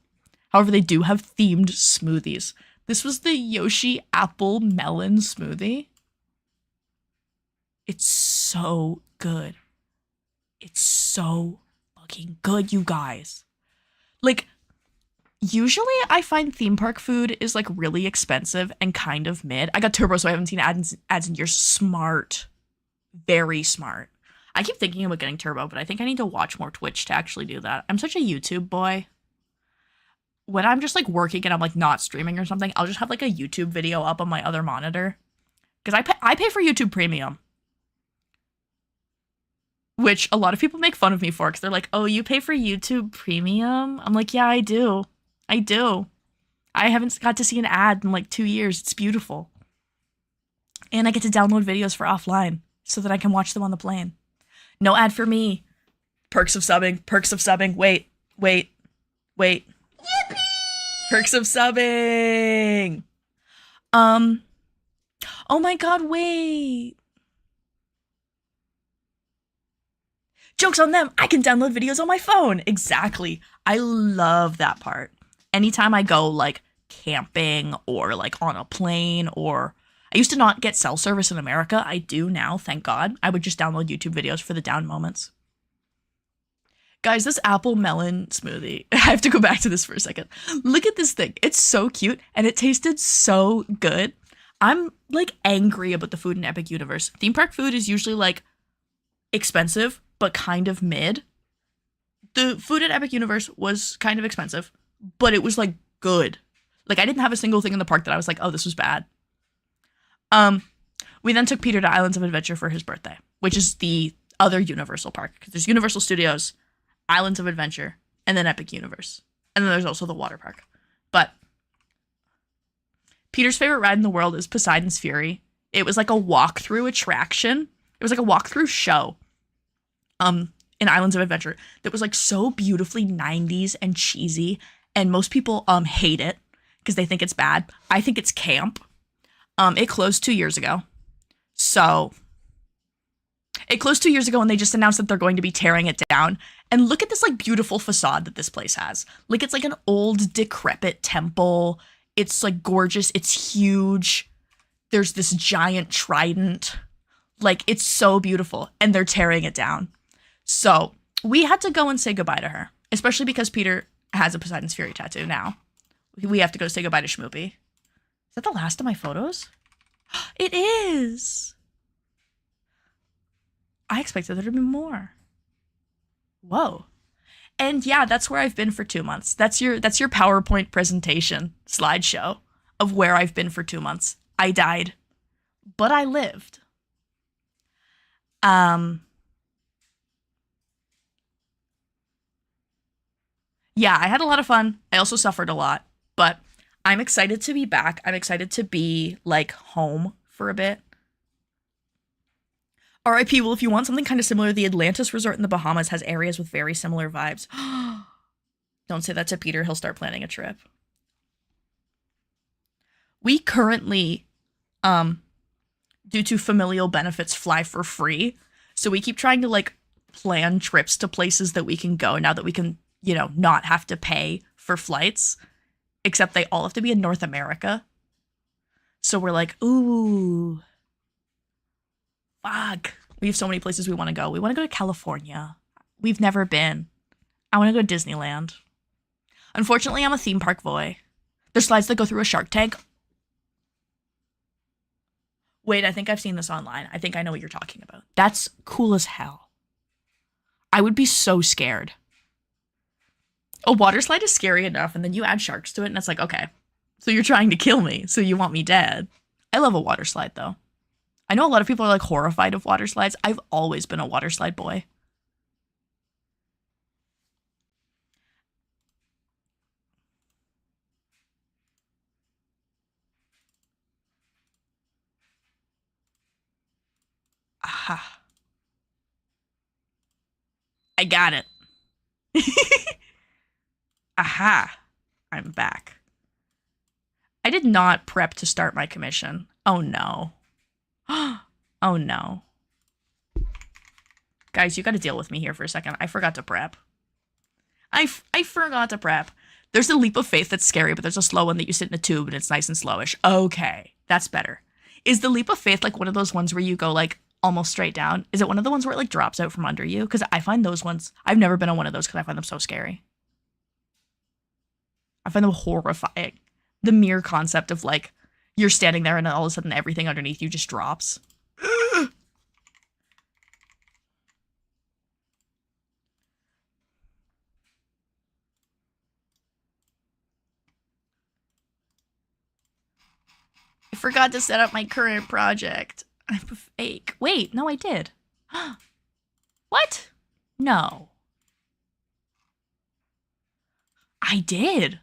However, they do have themed smoothies. This was the Yoshi apple melon smoothie. It's so good. It's so fucking good, you guys. Like, usually I find theme park food is, like, really expensive and kind of mid. I got Turbo, so I haven't seen ads in years. Smart. Very smart. I keep thinking about getting Turbo, but I think I need to watch more Twitch to actually do that. I'm such a YouTube boy. When I'm just, like, working and I'm, like, not streaming or something, I'll just have, like, a YouTube video up on my other monitor. Because I pay for YouTube Premium. Which a lot of people make fun of me for, because they're like, oh, you pay for YouTube Premium? I'm like, yeah, I do. I do. I haven't got to see an ad in, like, 2 years. It's beautiful. And I get to download videos for offline so that I can watch them on the plane. No ad for me. Perks of subbing. Perks of subbing. Wait. Yippee! Perks of subbing. Oh my god, wait. Joke's on them. I can download videos on my phone. Exactly. I love that part. Anytime I go, like, camping or, like, on a plane, or I used to not get cell service in America. I do now, thank God. I would just download YouTube videos for the down moments. Guys, this apple melon smoothie. I have to go back to this for a second. Look at this thing. It's so cute, and it tasted so good. I'm, like, angry about the food in Epic Universe. Theme park food is usually, like, expensive, but kind of mid. The food at Epic Universe was kind of expensive, but it was, like, good. Like, I didn't have a single thing in the park that I was like, oh, this was bad. We then took Peter to Islands of Adventure for his birthday, which is the other Universal park. Because there's Universal Studios, Islands of Adventure, and then Epic Universe. And then there's also the water park. But Peter's favorite ride in the world is Poseidon's Fury. It was like a walkthrough attraction. It was like a walkthrough show. In Islands of Adventure that was, like, so beautifully 90s and cheesy, and most people hate it because they think it's bad. I think it's camp. It closed 2 years ago, so It closed 2 years ago and they just announced that they're going to be tearing it down. And look at this like beautiful facade that this place has. Like it's like an old decrepit temple. It's like gorgeous. It's huge. There's this giant trident. Like it's so beautiful and they're tearing it down. So we had to go and say goodbye to her, especially because Peter has a Poseidon's Fury tattoo now. We have to go say goodbye to Schmoopy. Is that the last of my photos? It is. I expected there to be more. Whoa. And yeah, that's where I've been for 2 months. That's your PowerPoint presentation slideshow of where I've been for 2 months. I died, but I lived. Yeah, I had a lot of fun. I also suffered a lot, but I'm excited to be back. I'm excited to be like home for a bit. RIP, well, if you want something kind of similar, the Atlantis Resort in the Bahamas has areas with very similar vibes. Don't say that to Peter. He'll start planning a trip. We currently, due to familial benefits, fly for free. So we keep trying to like plan trips to places that we can go now that we can, you know, not have to pay for flights, except they all have to be in North America. So we're like, ooh, fuck. We have so many places we want to go. We want to go to California. We've never been. I want to go to Disneyland. Unfortunately, I'm a theme park boy. There's slides that go through a shark tank. Wait, I think I've seen this online. I think I know what you're talking about. That's cool as hell. I would be so scared. A water slide is scary enough, and then you add sharks to it, and it's like, okay, so you're trying to kill me, so you want me dead. I love a water slide, though. I know a lot of people are, like, horrified of water slides. I've always been a water slide boy. Aha. I got it. Aha. I'm back. I did not prep to start my commission. Oh no. Oh no. Guys, you gotta deal with me here for a second. I forgot to prep. I forgot to prep. There's a leap of faith that's scary, but there's a slow one that you sit in a tube and it's nice and slowish. Okay, that's better. Is the leap of faith like one of those ones where you go like almost straight down? Is it one of the ones where it like drops out from under you? Because I find those ones, I've never been on one of those because I find them so scary. I find them horrifying. The mere concept of like, you're standing there and all of a sudden everything underneath you just drops. I forgot to set up my current project. I'm a fake. Wait, no, I did. What? No. I did.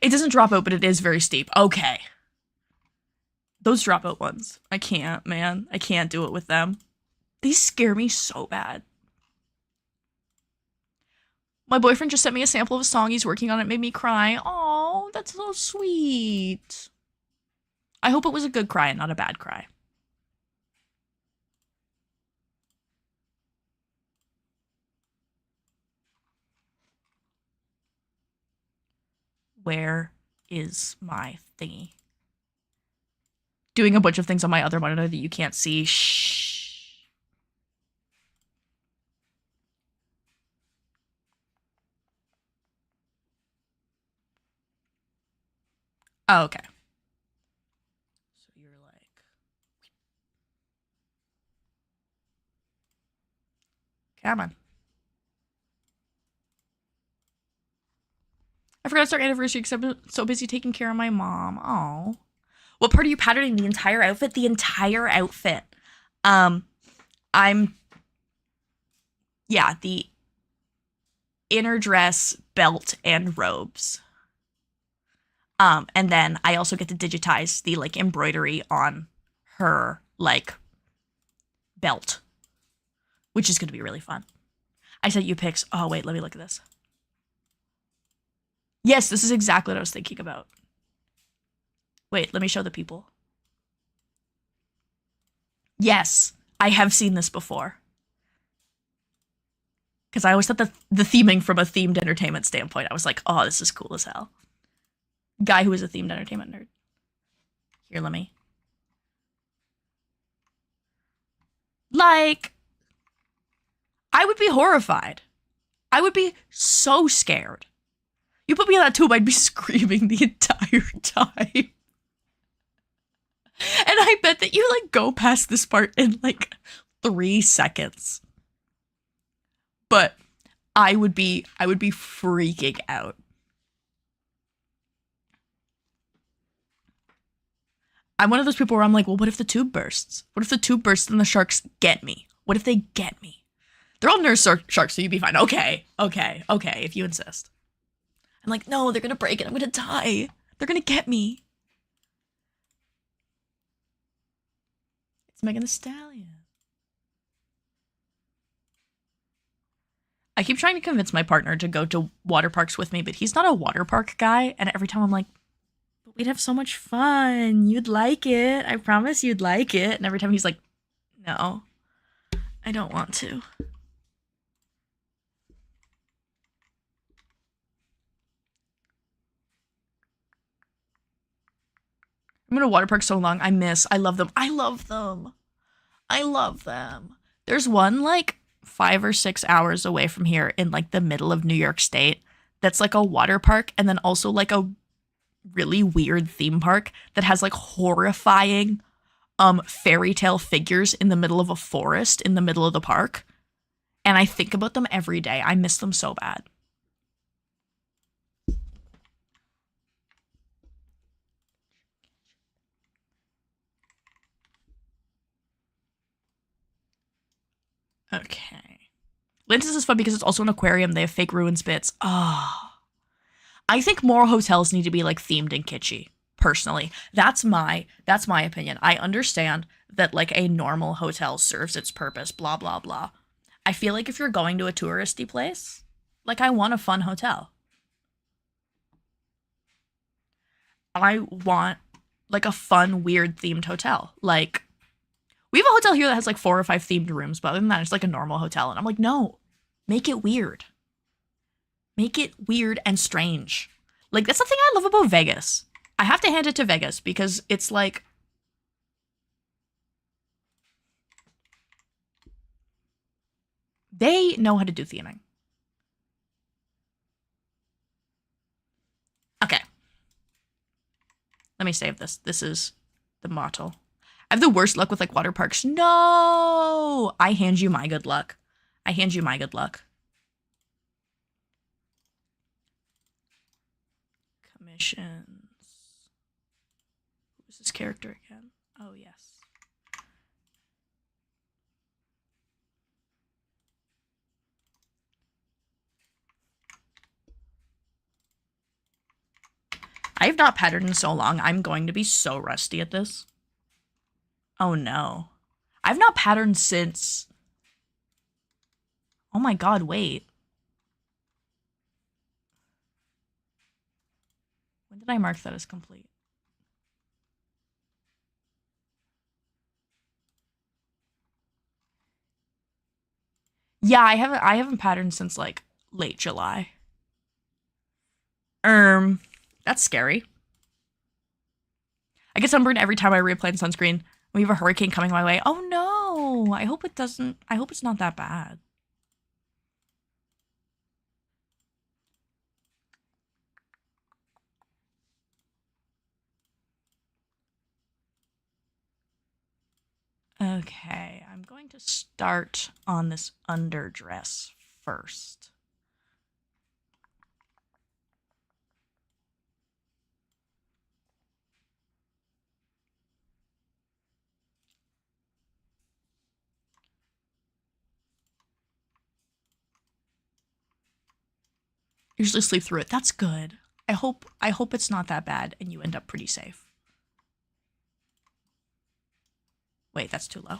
It doesn't drop out, but it is very steep. Okay. Those drop out ones. I can't, man. I can't do it with them. These scare me so bad. My boyfriend just sent me a sample of a song he's working on. It made me cry. Oh, that's so sweet. I hope it was a good cry and not a bad cry. Where is my thingy? Doing a bunch of things on my other monitor that you can't see. Shh. Oh, okay. So you're like... Come on. I forgot to start anniversary because I'm so busy taking care of my mom. Oh. What part are you patterning? The entire outfit? The entire outfit. Yeah, the inner dress, belt, and robes. And then I also get to digitize the, like, embroidery on her, like, belt. Which is going to be really fun. I sent you pics. Oh, wait, let me look at this. Yes, this is exactly what I was thinking about. Wait, let me show the people. Yes, I have seen this before. Because I always thought the theming from a themed entertainment standpoint, I was like, oh, this is cool as hell. Guy who is a themed entertainment nerd. Here, let me. Like, I would be horrified. I would be so scared. You put me in that tube, I'd be screaming the entire time. And I bet that you, like, go past this part in, like, 3 seconds. But I would be freaking out. I'm one of those people where I'm like, well, what if the tube bursts? What if the tube bursts and the sharks get me? What if they get me? They're all nurse sharks, so you'd be fine. Okay, if you insist. I'm like, no, they're gonna break it. I'm gonna die. They're gonna get me. It's Megan Thee Stallion. I keep trying to convince my partner to go to water parks with me, but he's not a water park guy. And every time I'm like, but we'd have so much fun. You'd like it. I promise you'd like it. And every time he's like, no, I don't want to. I'm in a water park so long. I love them. I love them. I love them. There's one like 5 or 6 hours away from here in like the middle of New York State that's like a water park and then also like a really weird theme park that has like horrifying fairy tale figures in the middle of a forest in the middle of the park. And I think about them every day. I miss them so bad. Okay. Lintus is fun because it's also an aquarium. They have fake ruins bits. Oh. I think more hotels need to be like themed and kitschy. Personally, that's my opinion. I understand that like a normal hotel serves its purpose, blah blah blah. I feel like if you're going to a touristy place, like I want a fun hotel. I want like a fun, weird themed hotel. Like we have a hotel here that has like 4 or 5 themed rooms, but other than that, it's like a normal hotel. And I'm like, no, make it weird. Make it weird and strange. Like that's the thing I love about Vegas. I have to hand it to Vegas because it's like they know how to do theming. Okay. Let me save this. This is the motto. I have the worst luck with like water parks. No! I hand you my good luck. I hand you my good luck. Commissions. Who's this character again? Oh, yes. I have not patterned in so long. I'm going to be so rusty at this. Oh no. I've not patterned since... Oh my god, wait. When did I mark that as complete? Yeah, I haven't patterned since like late July. That's scary. I get sunburned every time I reapply sunscreen. We have a hurricane coming my way. Oh no! I hope it's not that bad. Okay, I'm going to start on this underdress first. Usually sleep through it. That's good. I hope it's not that bad and you end up pretty safe. Wait, that's too low.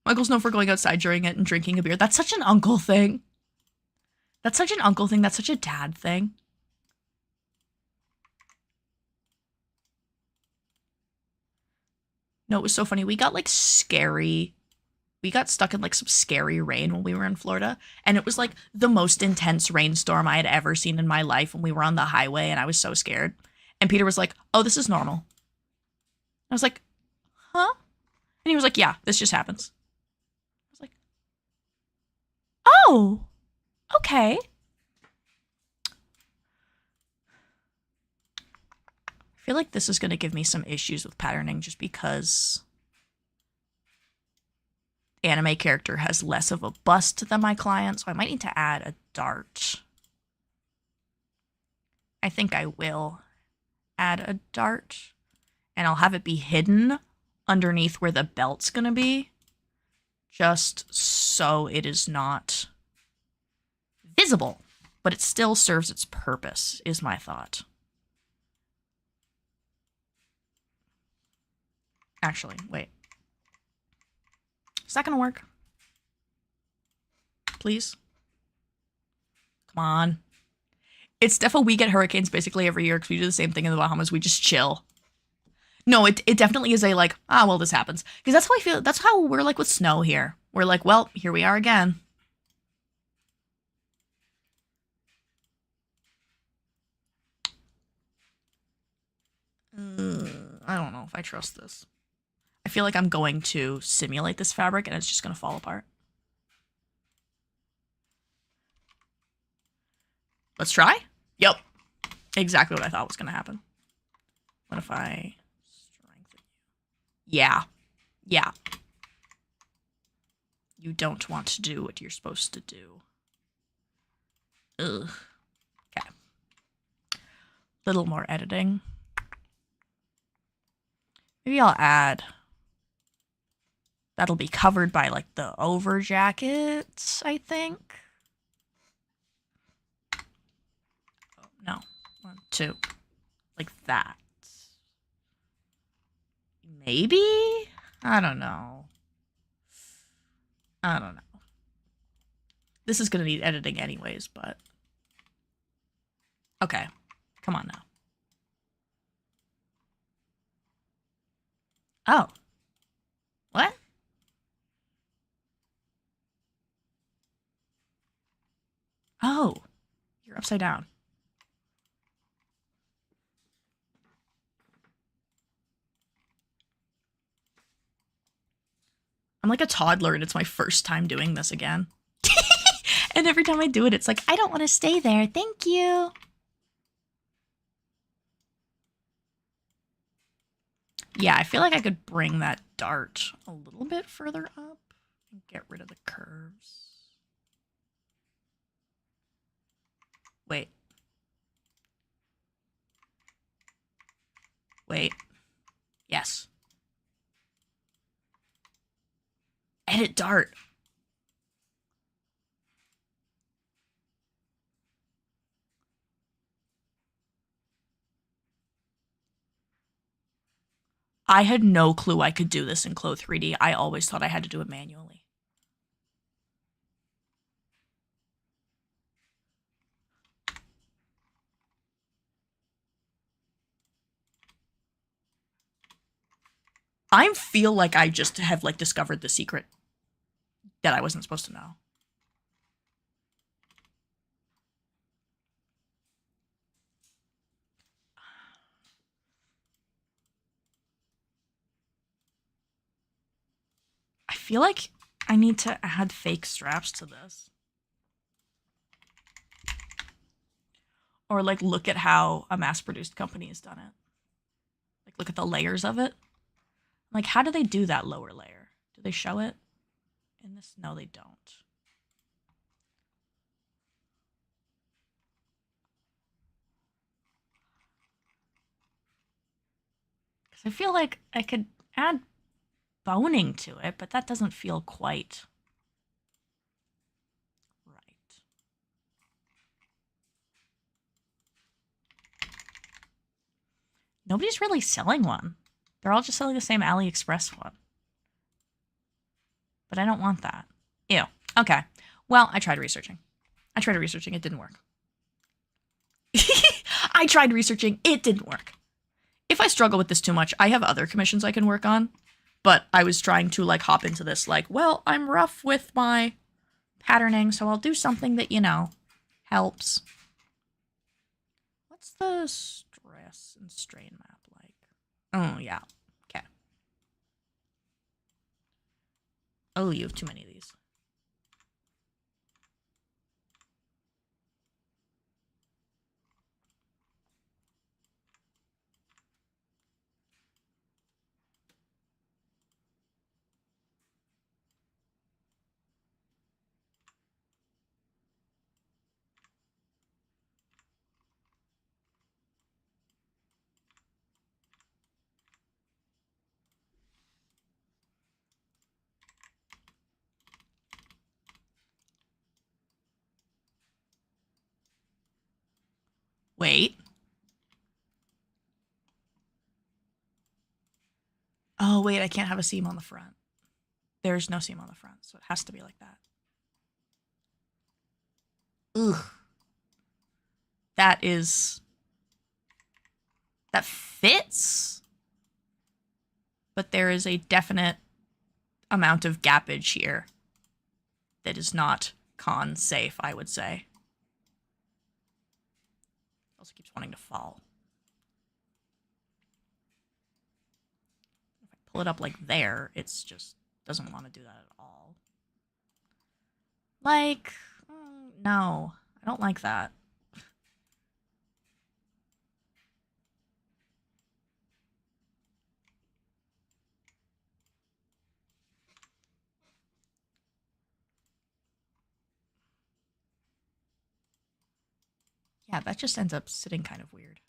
Michael's known for going outside during it and drinking a beer. That's such an uncle thing. That's such an uncle thing. That's such a dad thing. No, it was so funny. We got like scary. We got stuck in like some scary rain when we were in Florida. And it was like the most intense rainstorm I had ever seen in my life when we were on the highway, and I was so scared. And Peter was like, "Oh, this is normal." I was like, "Huh?" And he was like, "Yeah, this just happens." I was like, "Oh, okay." I feel like this is going to give me some issues with patterning just because anime character has less of a bust than my client, so I might need to add a dart. I think I will add a dart, and I'll have it be hidden underneath where the belt's gonna be, just so it is not visible, but it still serves its purpose, is my thought. Actually, wait. Is that gonna work? Please? Come on. It's definitely, we get hurricanes basically every year because we do the same thing in the Bahamas. We just chill. No, it definitely is a like, well, this happens. Because that's how I feel. That's how we're like with snow here. We're like, well, here we are again. I don't know if I trust this. I feel like I'm going to simulate this fabric and it's just going to fall apart. Let's try. Yep. Exactly what I thought was going to happen. What if I strengthen you? Yeah. Yeah. You don't want to do what you're supposed to do. Ugh. Okay. Little more editing. Maybe I'll add... That'll be covered by, like, the over jackets, I think. Oh, no. 1, 2. Like that. Maybe? I don't know. I don't know. This is going to need editing anyways, but... Okay. Come on now. Oh. What? Oh. You're upside down. I'm like a toddler and it's my first time doing this again. And every time I do it, it's like, I don't want to stay there. Thank you. Yeah, I feel like I could bring that dart a little bit further up and get rid of the curves. Wait. Wait. Yes. Edit dart. I had no clue I could do this in Clo 3D. I always thought I had to do it manually. I feel like I just have like discovered the secret that I wasn't supposed to know. I feel like I need to add fake straps to this. Or like look at how a mass-produced company has done it. Like look at the layers of it. Like how do they do that lower layer? Do they show it in this? No, they don't. Because I feel like I could add boning to it, but that doesn't feel quite right. Nobody's really selling one. They're all just selling the same AliExpress one. But I don't want that. Ew. Okay. Well, I tried researching. It didn't work. I tried researching. It didn't work. If I struggle with this too much, I have other commissions I can work on. But I was trying to like hop into this like, well, I'm rough with my patterning, so I'll do something that, you know, helps. What's the stress and strain map like? Oh, yeah. Okay. Oh, you have too many of these. Wait. Oh, wait, I can't have a seam on the front. There's no seam on the front, so it has to be like that. Ugh. That fits, but there is a definite amount of gappage here that is not con safe, I would say. Also keeps wanting to fall. If I pull it up like there, it's just doesn't want to do that at all. Like, no, I don't like that. Yeah, that just ends up sitting kind of weird.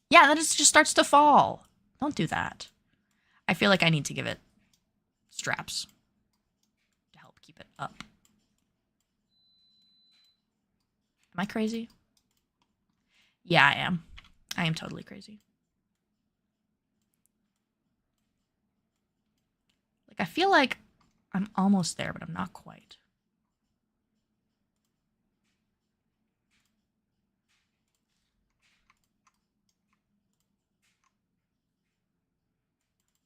Yeah, then it just starts to fall. Don't do that. I feel like I need to give it straps to help keep it up. Am I crazy? Yeah, I am. I am totally crazy. Like, I feel like I'm almost there, but I'm not quite.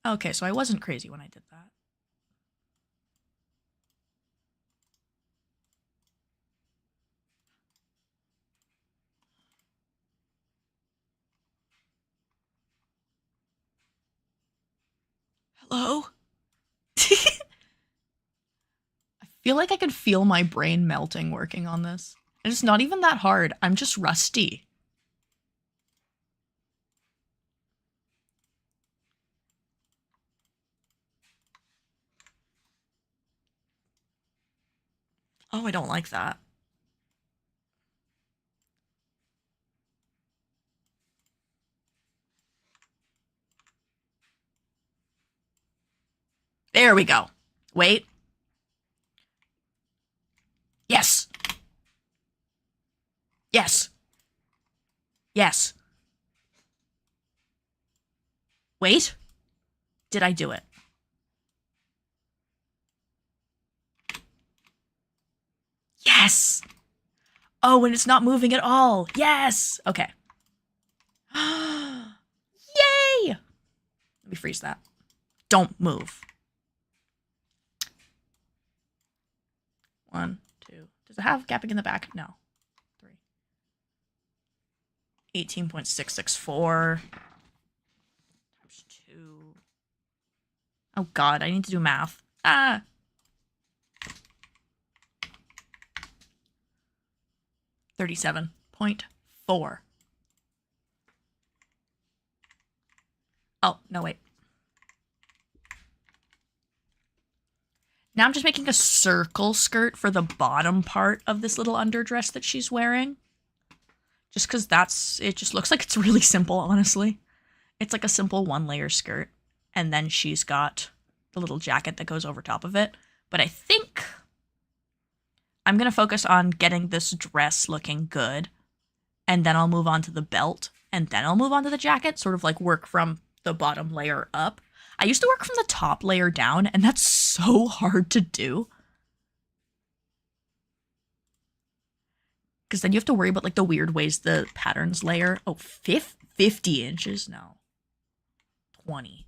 Okay, so I wasn't crazy when I did that. Hello? I feel like I could feel my brain melting working on this. And it's not even that hard. I'm just rusty. Oh, I don't like that. There we go. Wait. Yes. Yes. Yes. Wait. Did I do it? Yes. Oh, and it's not moving at all. Yes. Okay. Yay! Let me freeze that. Don't move. 1, 2. Does it have gapping in the back? No. 3. 18.664 times 2. Oh god, I need to do math. Ah. 37.4. Oh, no, wait. Now I'm just making a circle skirt for the bottom part of this little underdress that she's wearing. Just because it just looks like it's really simple, honestly. It's like a simple 1-layer skirt. And then she's got the little jacket that goes over top of it. But I think I'm going to focus on getting this dress looking good. And then I'll move on to the belt. And then I'll move on to the jacket. Sort of like work from the bottom layer up. I used to work from the top layer down. And that's so hard to do. Because then you have to worry about like the weird ways the patterns layer. Oh, 50 inches? No. 20.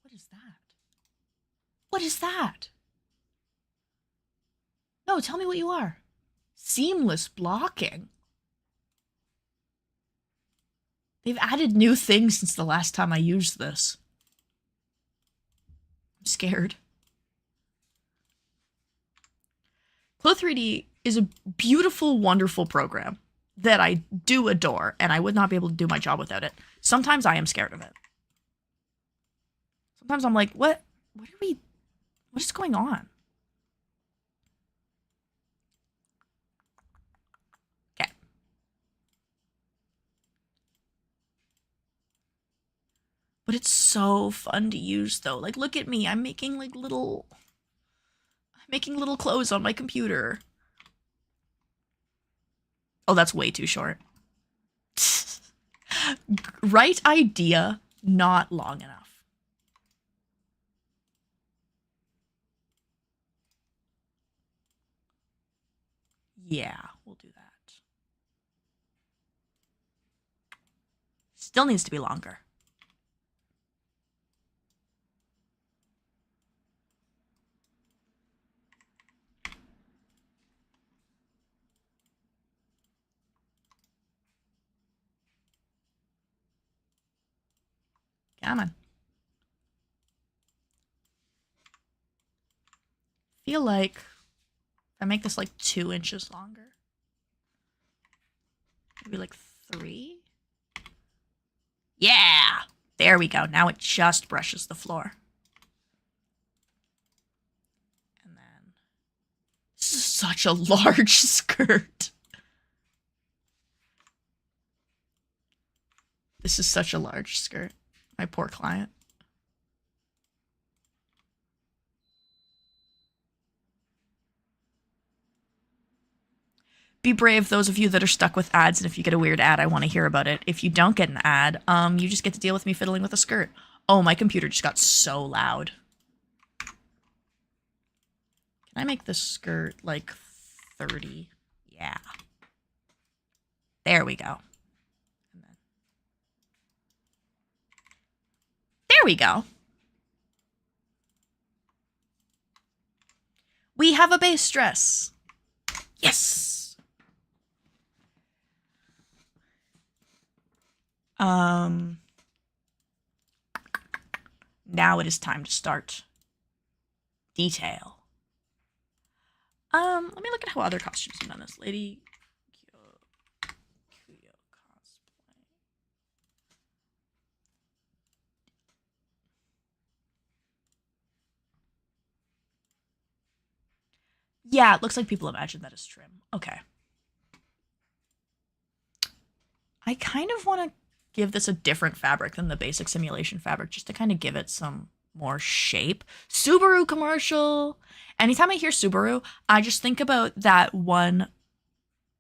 What is that? What is that? No, tell me what you are. Seamless blocking. They've added new things since the last time I used this. I'm scared. Clo3D is a beautiful, wonderful program that I do adore, and I would not be able to do my job without it. Sometimes I am scared of it. Sometimes I'm like, what is going on? Okay. But it's so fun to use, though. Like, look at me. I'm making, like, little clothes on my computer. Oh, that's way too short. Right idea, not long enough. Yeah, we'll do that. Still needs to be longer. Come on. Feel like if I make this like 2 inches longer, maybe like 3. Yeah, there we go. Now it just brushes the floor. And then this is such a large skirt. This is such a large skirt. My poor client. Be brave, those of you that are stuck with ads, and if you get a weird ad, I want to hear about it. If you don't get an ad, you just get to deal with me fiddling with a skirt. Oh, my computer just got so loud. Can I make this skirt like 30? Yeah. There we go. And then... There we go. We have a base dress. Yes. Now it is time to start detail. Let me look at how other costumes have done this. Lady Kuyo cosplay. Yeah, it looks like people imagine that as trim. Okay. I kind of want to give this a different fabric than the basic simulation fabric, just to kind of give it some more shape. Subaru commercial. Anytime I hear Subaru, I just think about that one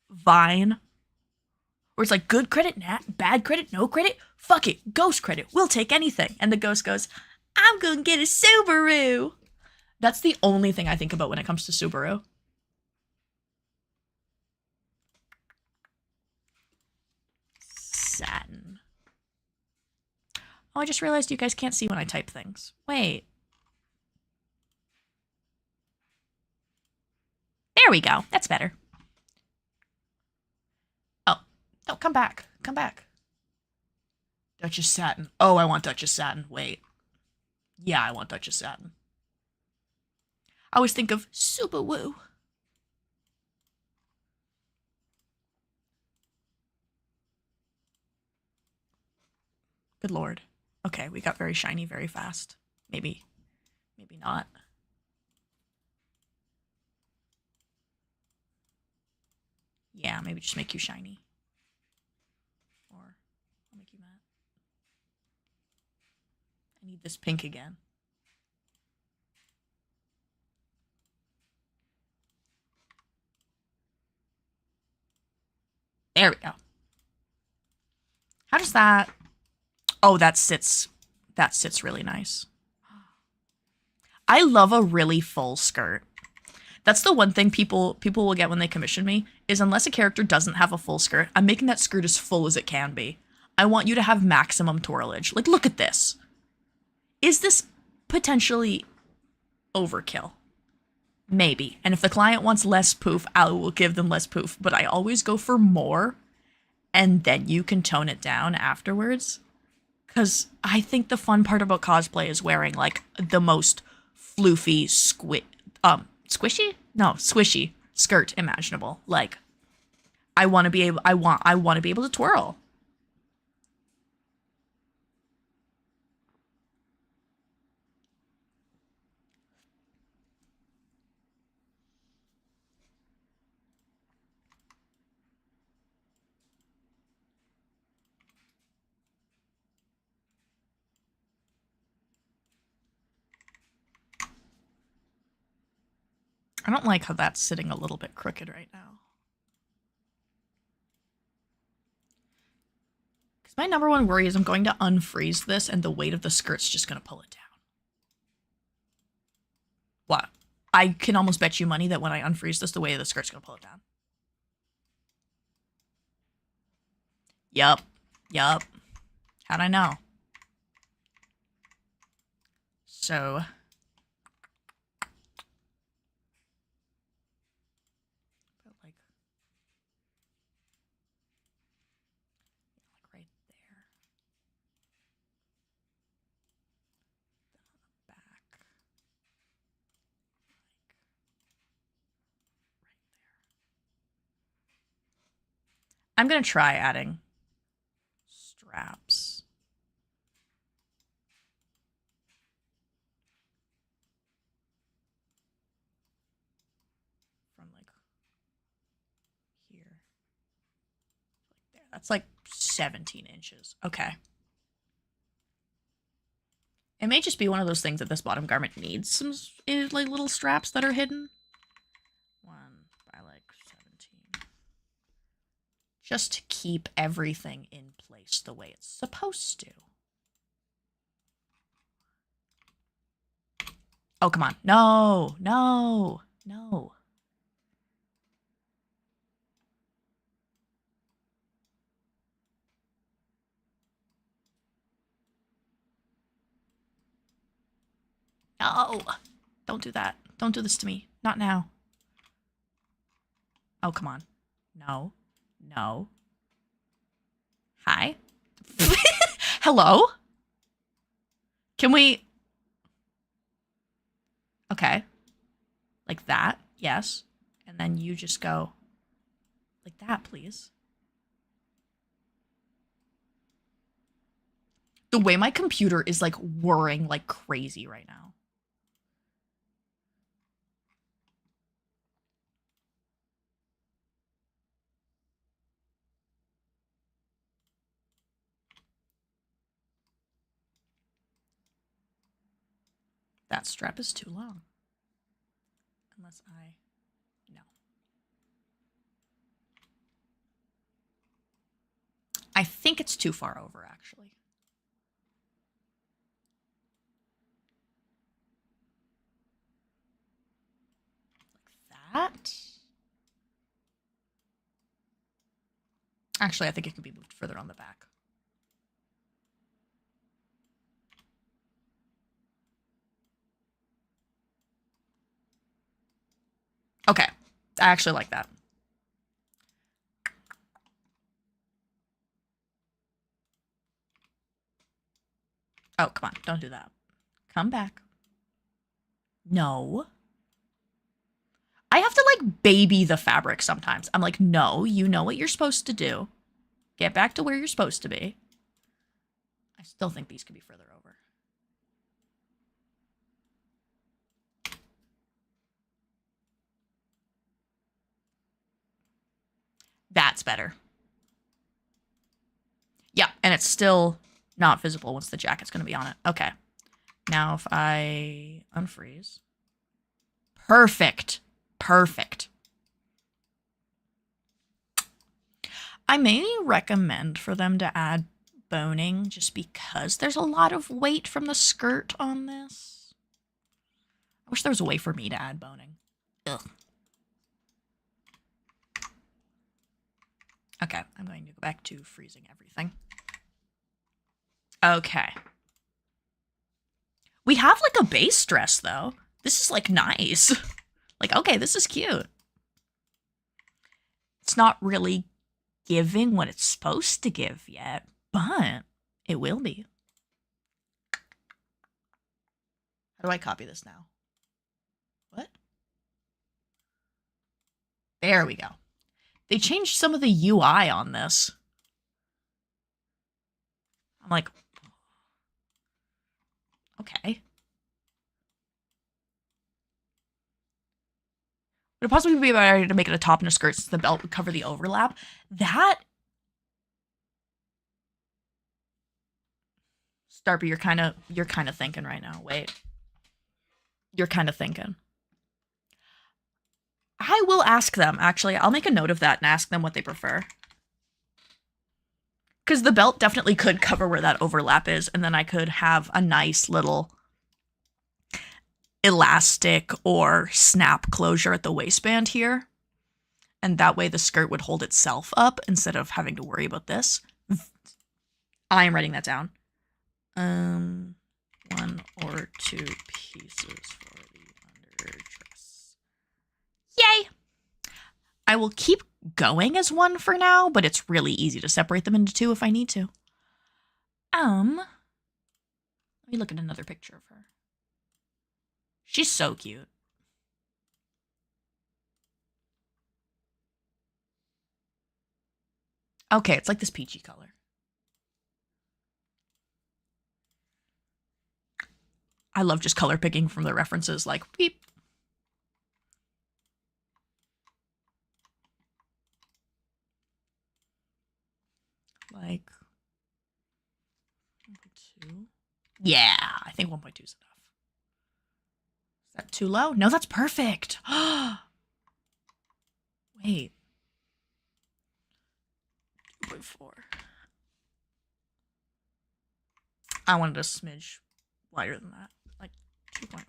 Vine where it's like good credit, bad credit, no credit. Fuck it, ghost credit. We'll take anything. And the ghost goes, I'm gonna get a Subaru. That's the only thing I think about when it comes to Subaru. Satin. Oh, I just realized you guys can't see when I type things. Wait. There we go. That's better. Oh. No, come back. Come back. Duchess Satin. Oh, I want Duchess Satin. Wait. Yeah, I want Duchess Satin. I always think of Subaru. Good lord. Okay, we got very shiny very fast. Maybe not. Yeah, maybe just make you shiny. Or I'll make you matte. I need this pink again. There we go. How does that... Oh, that sits really nice. I love a really full skirt. That's the one thing people will get when they commission me, is unless a character doesn't have a full skirt, I'm making that skirt as full as it can be. I want you to have maximum twirlage. Like, look at this. Is this potentially overkill? Maybe. And if the client wants less poof, I will give them less poof. But I always go for more, and then you can tone it down afterwards. Because I think the fun part about cosplay is wearing, like, the most floofy, squishy? No, swishy skirt imaginable. Like, I want to be able to twirl. I don't like how that's sitting a little bit crooked right now. Because my number one worry is I'm going to unfreeze this and the weight of the skirt's just going to pull it down. What? I can almost bet you money that when I unfreeze this, the weight of the skirt's going to pull it down. Yup. Yup. How'd I know? So... I'm going to try adding straps. From like here. Like there. That's like 17 inches. Okay. It may just be one of those things that this bottom garment needs some like little straps that are hidden. 1 by like 17. Just to keep everything in place the way it's supposed to. Oh, come on. No, no, no. No, don't do that. Don't do this to me. Not now. Oh, come on. No. No. Hi. Hello? Can we... Okay. Like that. Yes. And then you just go like that, please. The way my computer is like whirring like crazy right now. That strap is too long. Unless I... No. I think it's too far over, actually. Like that. Actually, I think it could be moved further on the back. Okay. I actually like that. Oh, come on. Don't do that. Come back. No. I have to, like, baby the fabric sometimes. I'm like, no, you know what you're supposed to do. Get back to where you're supposed to be. I still think these could be further over. That's better. Yeah, and it's still not visible once the jacket's going to be on it. Okay. Now if I unfreeze. Perfect. Perfect. I may recommend for them to add boning just because there's a lot of weight from the skirt on this. I wish there was a way for me to add boning. Ugh. Okay, I'm going to go back to freezing everything. Okay. We have like a base dress though. This is like nice. Like, okay, this is cute. It's not really giving what it's supposed to give yet, but it will be. How do I copy this now? What? There we go. They changed some of the UI on this. I'm like, okay. Would it possibly be better to make it a top and a skirt since the belt would cover the overlap? That... Starby, you're kind of thinking right now. Wait. You're kind of thinking. I will ask them, actually. I'll make a note of that and ask them what they prefer. Because the belt definitely could cover where that overlap is, and then I could have a nice little elastic or snap closure at the waistband here. And that way the skirt would hold itself up instead of having to worry about this. I am writing that down. 1 or 2 pieces for the underdress. Yay! I will keep going as 1 for now, but it's really easy to separate them into 2 if I need to. Let me look at another picture of her. She's so cute. Okay, it's like this peachy color. I love just color picking from the references, like, beep. Like, 1.2. Yeah, I think 1.2 is enough. Is that too low? No, that's perfect. Wait. 2.4. I wanted a smidge wider than that. Like 2.5?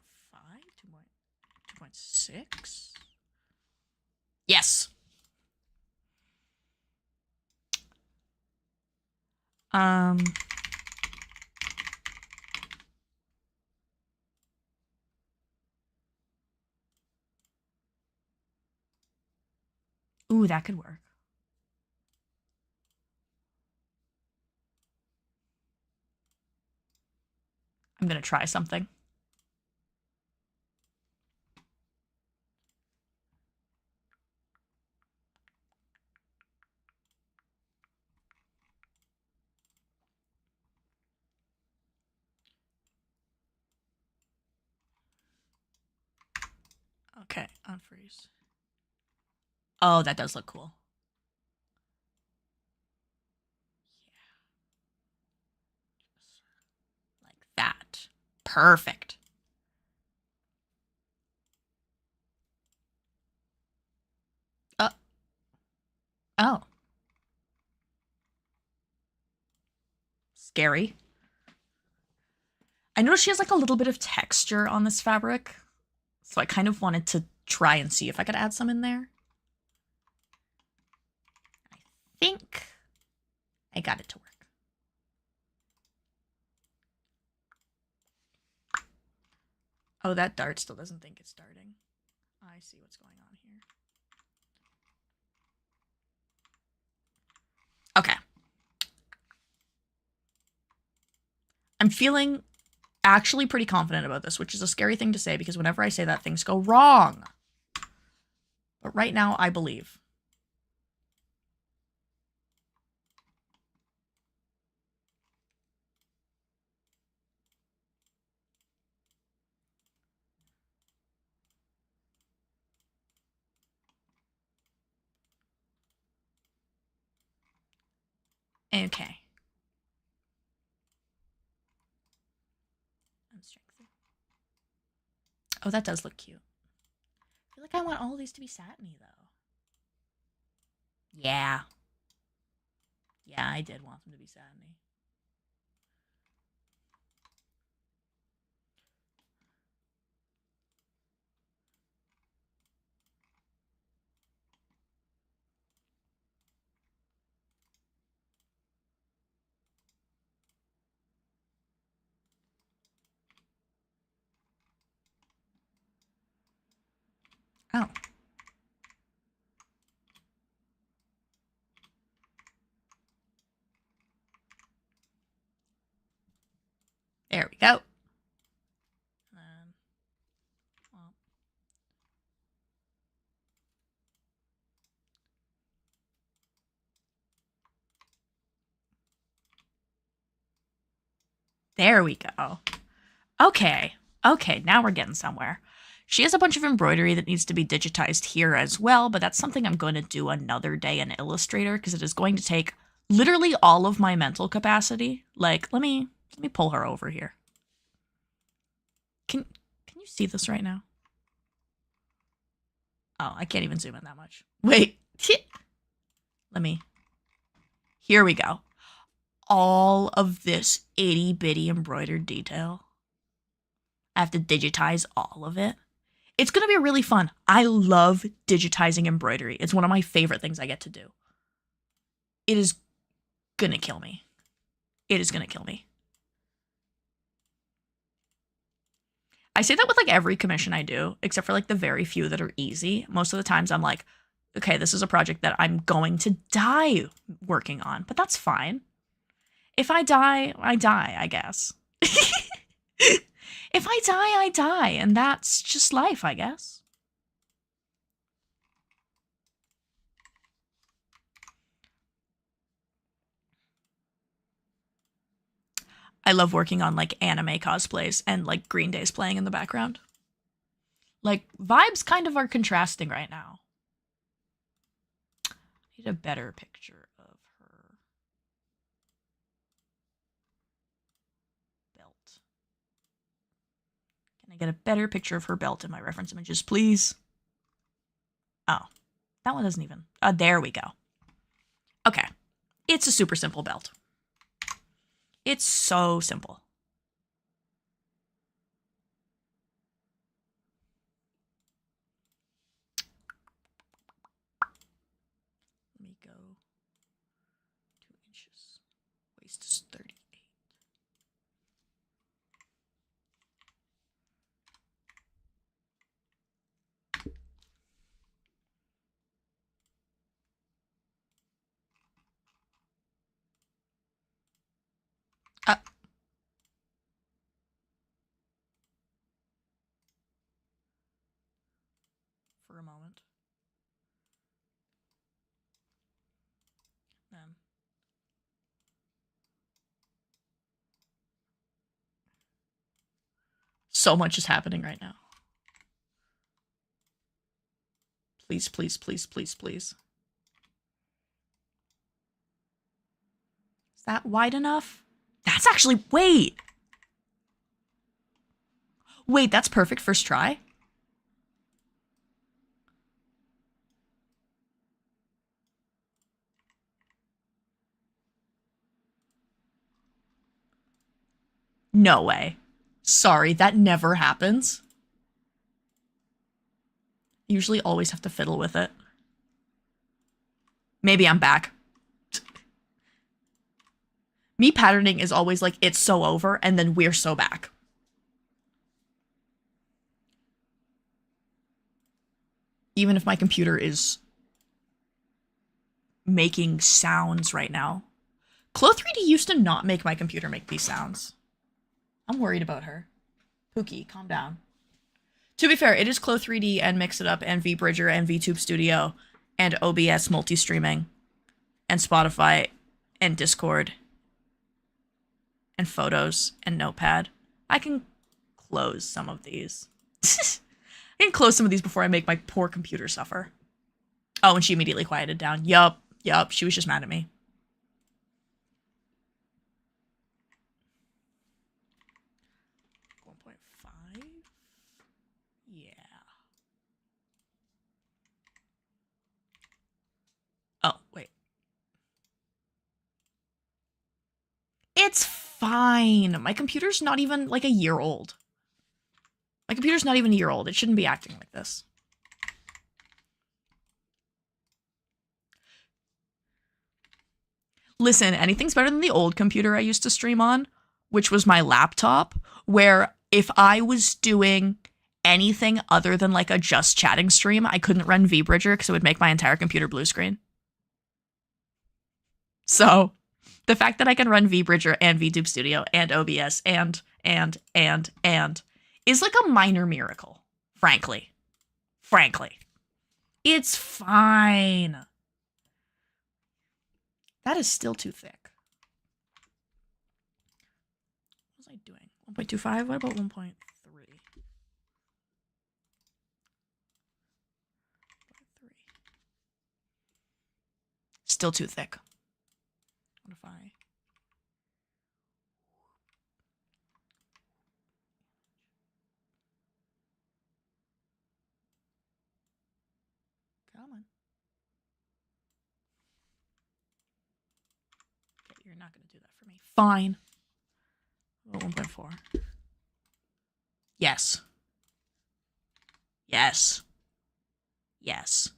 2.6? Yes. Ooh, that could work. I'm gonna try something. Okay, unfreeze. Oh, that does look cool. Yeah. Like that. Perfect. Oh. Scary. I noticed she has like a little bit of texture on this fabric, so I kind of wanted to try and see if I could add some in there. I think I got it to work. Oh, that dart still doesn't think it's darting. I see what's going on here. Okay. I'm feeling actually pretty confident about this, which is a scary thing to say because whenever I say that, things go wrong. But right now, I believe. Okay. Oh, that does look cute. I feel like I want all of these to be satiny, though. Yeah. Yeah, I did want them to be satiny. Oh. There we go. Well. There we go. Okay. Okay, now we're getting somewhere. She has a bunch of embroidery that needs to be digitized here as well, but that's something I'm going to do another day in Illustrator because it is going to take literally all of my mental capacity. Like, let me pull her over here. Can you see this right now? Oh, I can't even zoom in that much. Wait. Let me. Here we go. All of this itty bitty embroidered detail. I have to digitize all of it. It's going to be really fun. I love digitizing embroidery. It's one of my favorite things I get to do. It is going to kill me. It is going to kill me. I say that with like every commission I do, except for like the very few that are easy. Most of the times I'm like, okay, this is a project that I'm going to die working on, but that's fine. If I die, I die, I guess. If I die, I die, and that's just life, I guess. I love working on like anime cosplays and like Green Day's playing in the background. Like vibes kind of are contrasting right now. I need a better picture of her belt. Can I get a better picture of her belt in my reference images, please? Oh, that one doesn't even. There we go. Okay. It's a super simple belt. It's so simple. Let me go 2 inches. Waist is 38. For a moment. Then so much is happening right now. Please, please, please, please, please. Is that wide enough? That's actually, wait. Wait, that's perfect first try. No way. Sorry, that never happens. Usually always have to fiddle with it. Maybe I'm back. Me patterning is always like, it's so over, and then we're so back. Even if my computer is making sounds right now. Clo3D used to not make my computer make these sounds. I'm worried about her. Pookie, calm down. To be fair, it is Clo3D and Mix It Up and VBridger and VTube Studio and OBS multi-streaming and Spotify and Discord and Photos and Notepad. I can close some of these. I can close some of these before I make my poor computer suffer. Oh, and she immediately quieted down. Yup, she was just mad at me. Oh, wait. It's fine. My computer's not even like a year old. My computer's not even a year old. It shouldn't be acting like this. Listen, anything's better than the old computer I used to stream on, which was my laptop, where if I was doing anything other than like a just chatting stream, I couldn't run VBridger because it would make my entire computer blue screen. So the fact that I can run VBridger and VTube Studio and OBS and is like a minor miracle, frankly. Frankly. It's fine. That is still too thick. What was I doing? 1.25? What about 1.3? Still too thick. What if I... Come on. Okay, you're not going to do that for me. Fine. Oh, 1.4. Yes. Yes. Yes.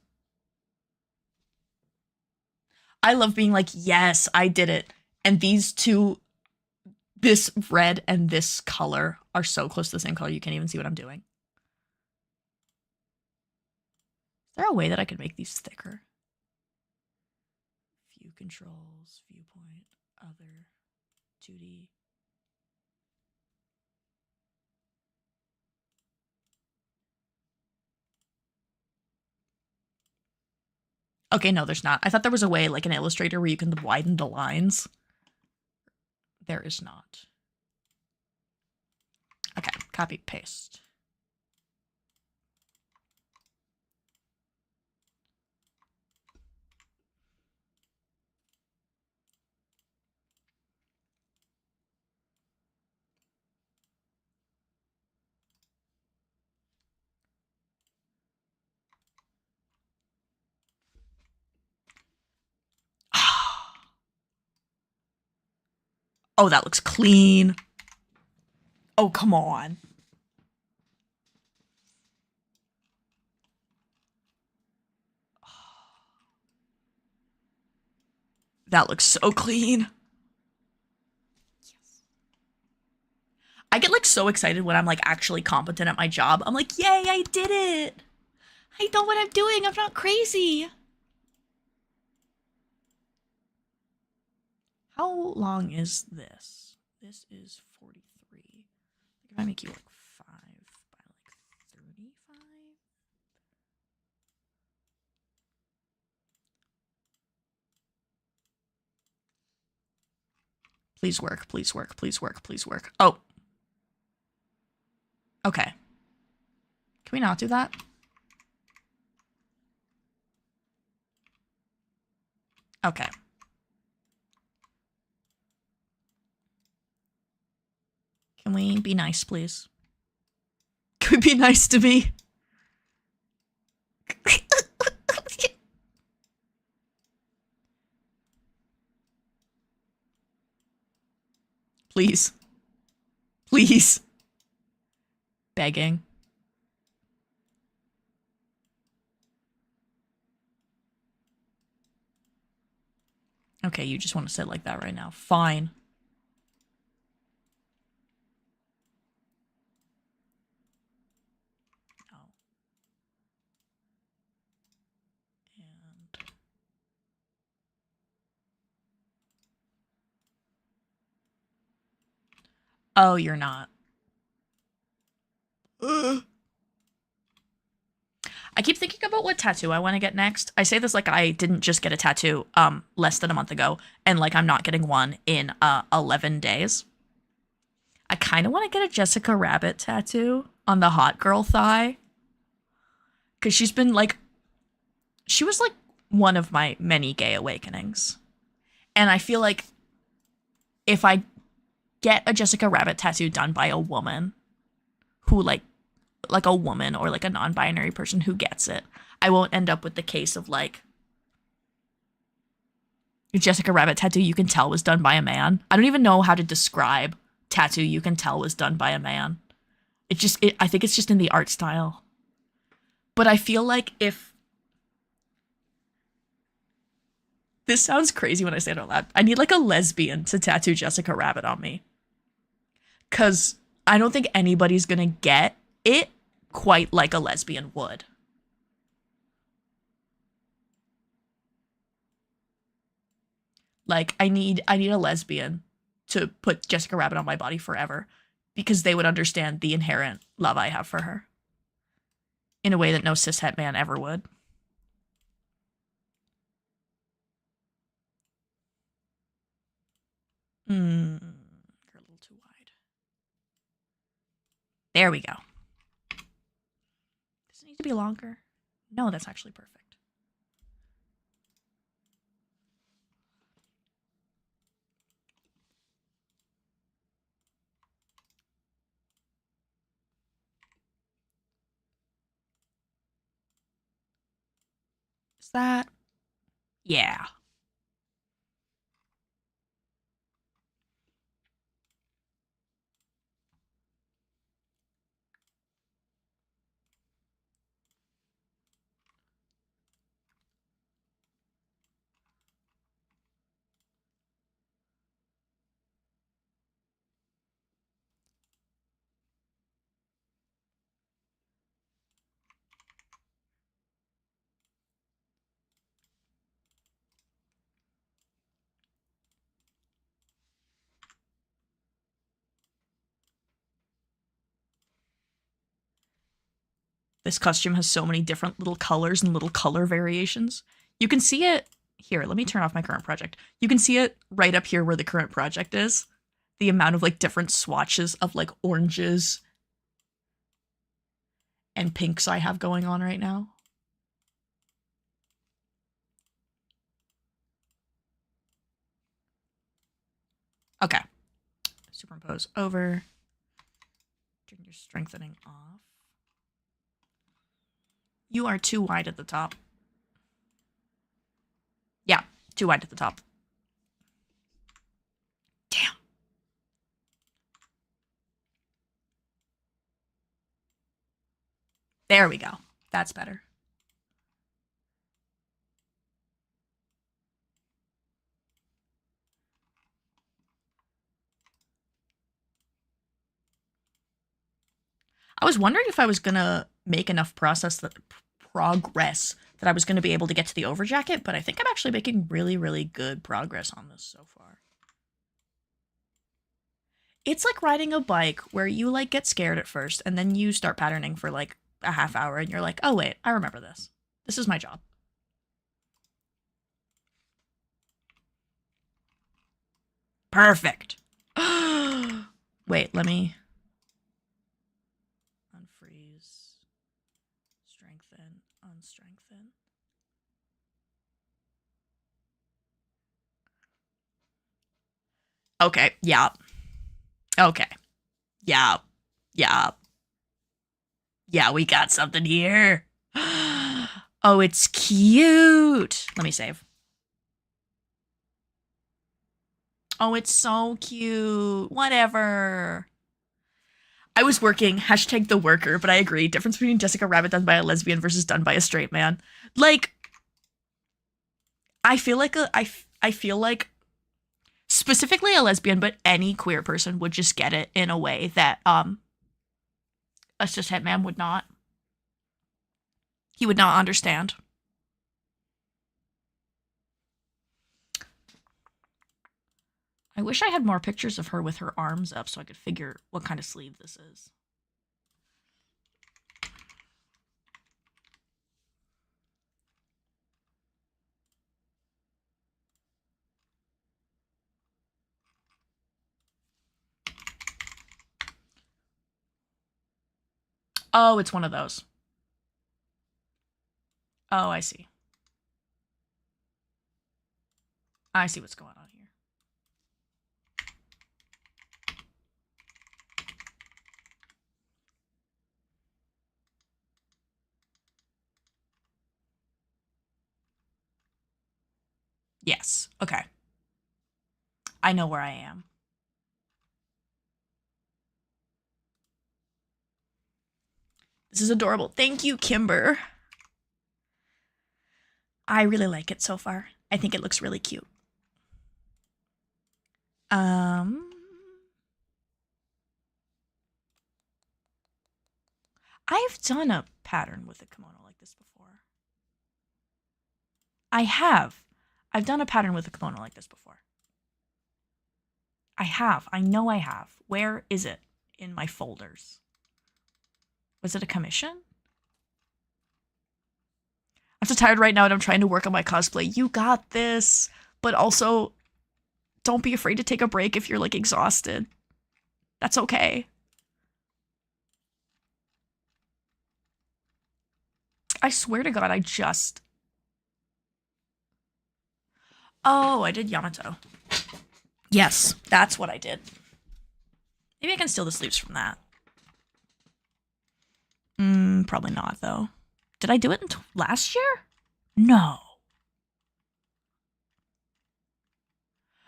I love being like, yes, I did it. And these two, this red and this color are so close to the same color, you can't even see what I'm doing. Is there a way that I could make these thicker? View controls, viewpoint, other, 2D. Okay, no, there's not. I thought there was a way, like an Illustrator, where you can widen the lines. There is not. Okay, copy, paste. Oh, that looks clean. Oh, come on. That looks so clean. Yes. I get like so excited when I'm like actually competent at my job. I'm like, yay, I did it. I know what I'm doing. I'm not crazy. How long is this? This is 43. If I make you like 5 by like 35? Please work, please work, please work, please work. Oh. Okay. Can we not do that? Okay. Can we be nice, please? Can we be nice to me? Please. Please. Begging. Okay, you just want to sit like that right now. Fine. No. And... Oh, you're not. Ugh. I keep thinking about what tattoo I want to get next. I say this like I didn't just get a tattoo less than a month ago, and like I'm not getting one in 11 days. I kind of want to get a Jessica Rabbit tattoo on the hot girl thigh. Because she's been like... She was like one of my many gay awakenings. And I feel like if I get a Jessica Rabbit tattoo done by a woman who like a woman or like a non-binary person who gets it, I won't end up with the case of like a Jessica Rabbit tattoo you can tell was done by a man. I don't even know how to describe tattoo you can tell was done by a man. I think it's just in the art style. But I feel like if... This sounds crazy when I say it out loud. I need like a lesbian to tattoo Jessica Rabbit on me. Because I don't think anybody's gonna get it quite like a lesbian would. Like, I need a lesbian to put Jessica Rabbit on my body forever because they would understand the inherent love I have for her in a way that no cishet man ever would. You're a little too wide. There we go. Does it need to be longer? No, that's actually perfect. Is that? Yeah. This costume has so many different little colors and little color variations. You can see it here. Let me turn off my current project. You can see it right up here where the current project is. The amount of like different swatches of like oranges and pinks I have going on right now. Okay. Superimpose over. Turn your strengthening off. You are too wide at the top. Yeah, too wide at the top. Damn. There we go. That's better. I was wondering if I was gonna make enough progress that I was gonna be able to get to the overjacket, but I think I'm actually making really, really good progress on this so far. It's like riding a bike where you like get scared at first and then you start patterning for like a half hour and you're like, oh wait, I remember this. This is my job. Perfect. Wait, let me unfreeze, strengthen, unstrengthen. Okay, yeah. Okay. Yeah. Yeah. Yeah, we got something here. Oh, it's cute. Let me save. Oh, it's so cute. Whatever. I was working, hashtag the worker, but I agree. Difference between Jessica Rabbit done by a lesbian versus done by a straight man. Like, I feel like specifically a lesbian, but any queer person would just get it in a way that a cishet man would not. He would not understand. I wish I had more pictures of her with her arms up so I could figure what kind of sleeve this is. Oh, it's one of those. Oh, I see. I see what's going on here. Yes. Okay. I know where I am. This is adorable. Thank you, Kimber. I really like it so far. I think it looks really cute. I've done a pattern with a kimono like this before. I have. I've done a pattern with a kimono like this before. I have. I know I have. Where is it in my folders? Was it a commission? I'm so tired right now and I'm trying to work on my cosplay. You got this. But also, don't be afraid to take a break if you're, like, exhausted. That's okay. I swear to God, I just... Oh, I did Yamato. Yes, that's what I did. Maybe I can steal the sleeves from that. Probably not, though. Did I do it last year? No.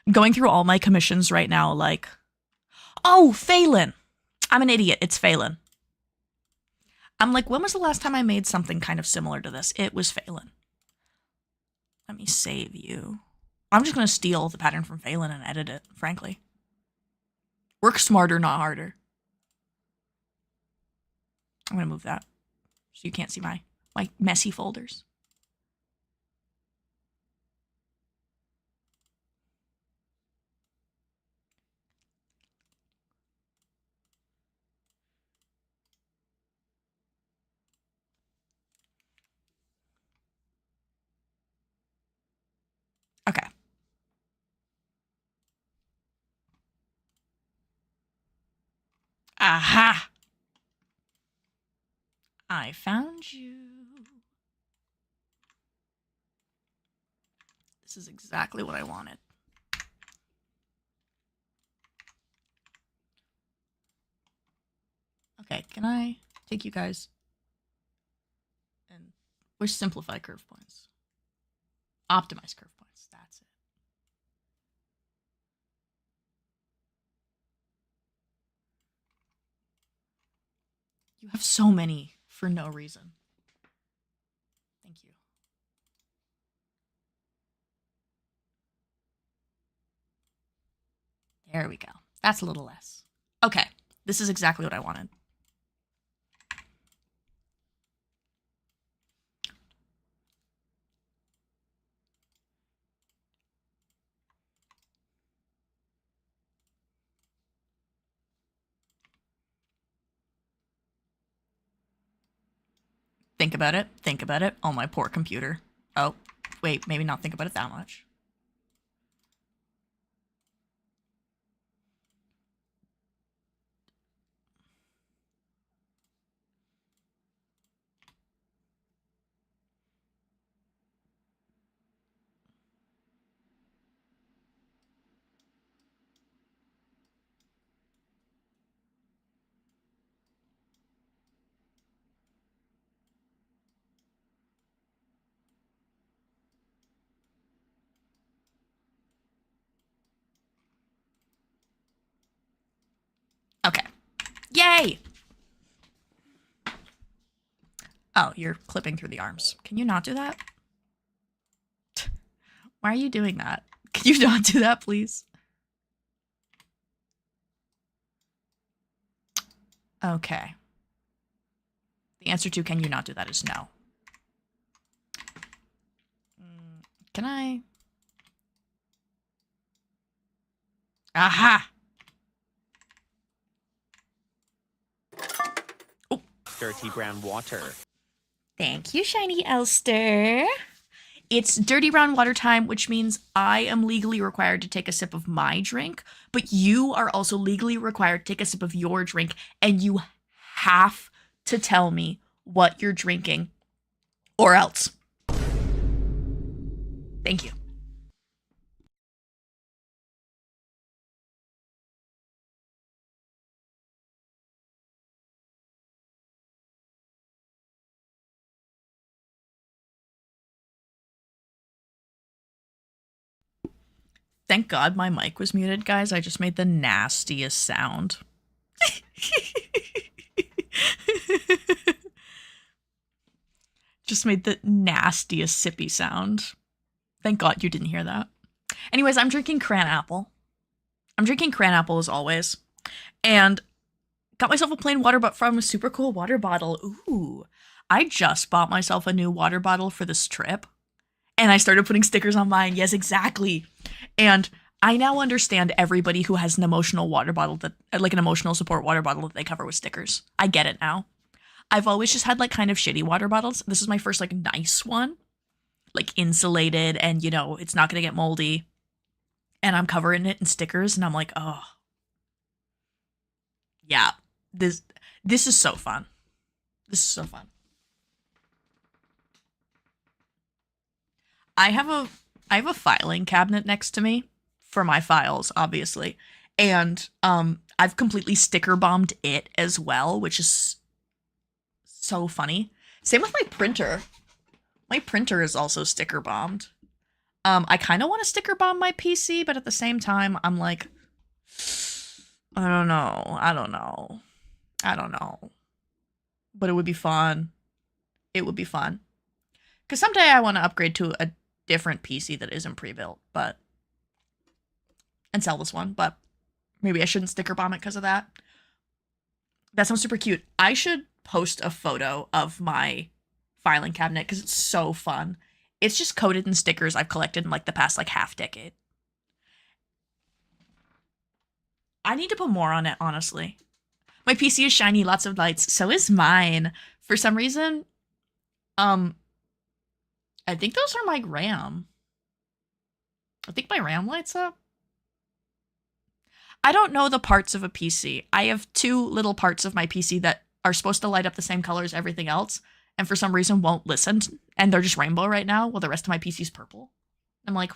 I'm going through all my commissions right now, like... Oh, Phelan! I'm an idiot. It's Phelan. I'm like, when was the last time I made something kind of similar to this? It was Phelan. Let me save you. I'm just going to steal the pattern from Phelan and edit it, frankly. Work smarter, not harder. I'm going to move that so you can't see my messy folders. Okay. Aha! I found you. This is exactly what I wanted. Okay, can I take you guys and we're simplify curve points. Optimize curve points. That's it. You have so many for no reason. Thank you. There we go. That's a little less. Okay, this is exactly what I wanted. Think about it. Think about it. Oh, my poor computer. Oh, wait, maybe not think about it that much. Okay. Yay! Oh, you're clipping through the arms. Can you not do that? Why are you doing that? Can you not do that, please? Okay. The answer to can you not do that is no. Can I? Aha! Oh. Dirty brown water. Thank you, Shiny Elster. It's dirty brown water time, which means I am legally required to take a sip of my drink, but you are also legally required to take a sip of your drink, and you have to tell me what you're drinking, or else. Thank you. Thank God my mic was muted, guys. I just made the nastiest sound. Just made the nastiest sippy sound. Thank God you didn't hear that. Anyways, I'm drinking cran apple. I'm drinking cran apple as always. And Got myself a plain water bottle from a super cool water bottle. Ooh. I just bought myself a new water bottle for this trip. And I started putting stickers on mine. Yes, exactly. And I now understand everybody who has an emotional water bottle that, like an emotional support water bottle that they cover with stickers. I get it now. I've always just had like kind of shitty water bottles. This is my first like nice one, like insulated, and you know, it's not going to get moldy. And I'm covering it in stickers, and I'm like, oh, yeah, this is so fun. This is so fun. I have a filing cabinet next to me for my files, obviously. And I've completely sticker bombed it as well, which is so funny. Same with my printer. My printer is also sticker bombed. I kind of want to sticker bomb my PC, but at the same time, I'm like, I don't know. But it would be fun. It would be fun. Because someday I want to upgrade to a different PC that isn't pre-built, but and sell this one, but maybe I shouldn't sticker bomb it because of that. That sounds super cute. I should post a photo of my filing cabinet because it's so fun. It's just coated in stickers I've collected in like the past like half decade. I need to put more on it, honestly. My PC is shiny, lots of lights. So is mine. For some reason, I think those are my RAM. I think my RAM lights up. I don't know the parts of a PC. I have two little parts of my PC that are supposed to light up the same color as everything else, and for some reason won't listen, and they're just rainbow right now, while the rest of my PC's purple. I'm like,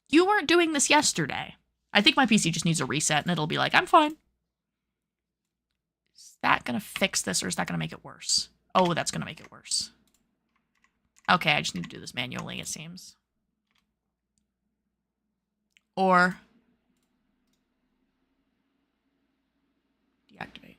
you weren't doing this yesterday. I think my PC just needs a reset, and it'll be like, I'm fine. Is that gonna fix this, or is that gonna make it worse? Oh, that's gonna make it worse. Okay, I just need to do this manually, it seems. Or deactivate.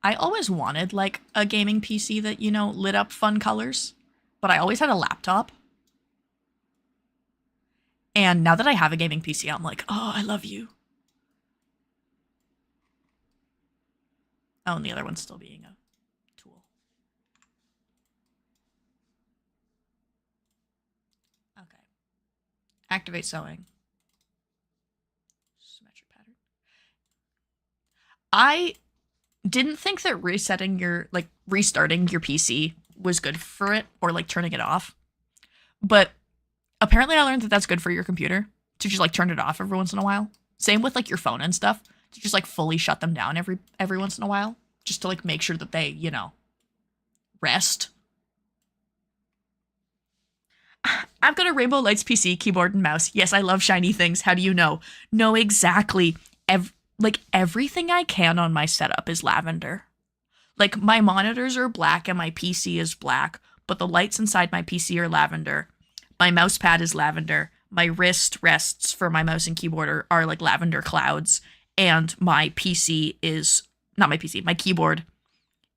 I always wanted like a gaming PC that, you know, lit up fun colors, but I always had a laptop. And now that I have a gaming PC, I'm like, oh, I love you. Oh, and the other one's still being a tool. Okay. Activate sewing. Symmetric pattern. I didn't think that restarting your PC was good for it, or like turning it off. But apparently I learned that that's good for your computer, to just like turn it off every once in a while. Same with like your phone and stuff, to just like fully shut them down every once in a while, just to like make sure that they, you know, rest. I've got a Rainbow Lights PC, keyboard, and mouse. Yes, I love shiny things. How do you know? No, exactly. Like everything I can on my setup is lavender. Like my monitors are black and my PC is black, but the lights inside my PC are lavender. My mouse pad is lavender. My wrist rests for my mouse and keyboard are like lavender clouds. And my PC is, not my PC, my keyboard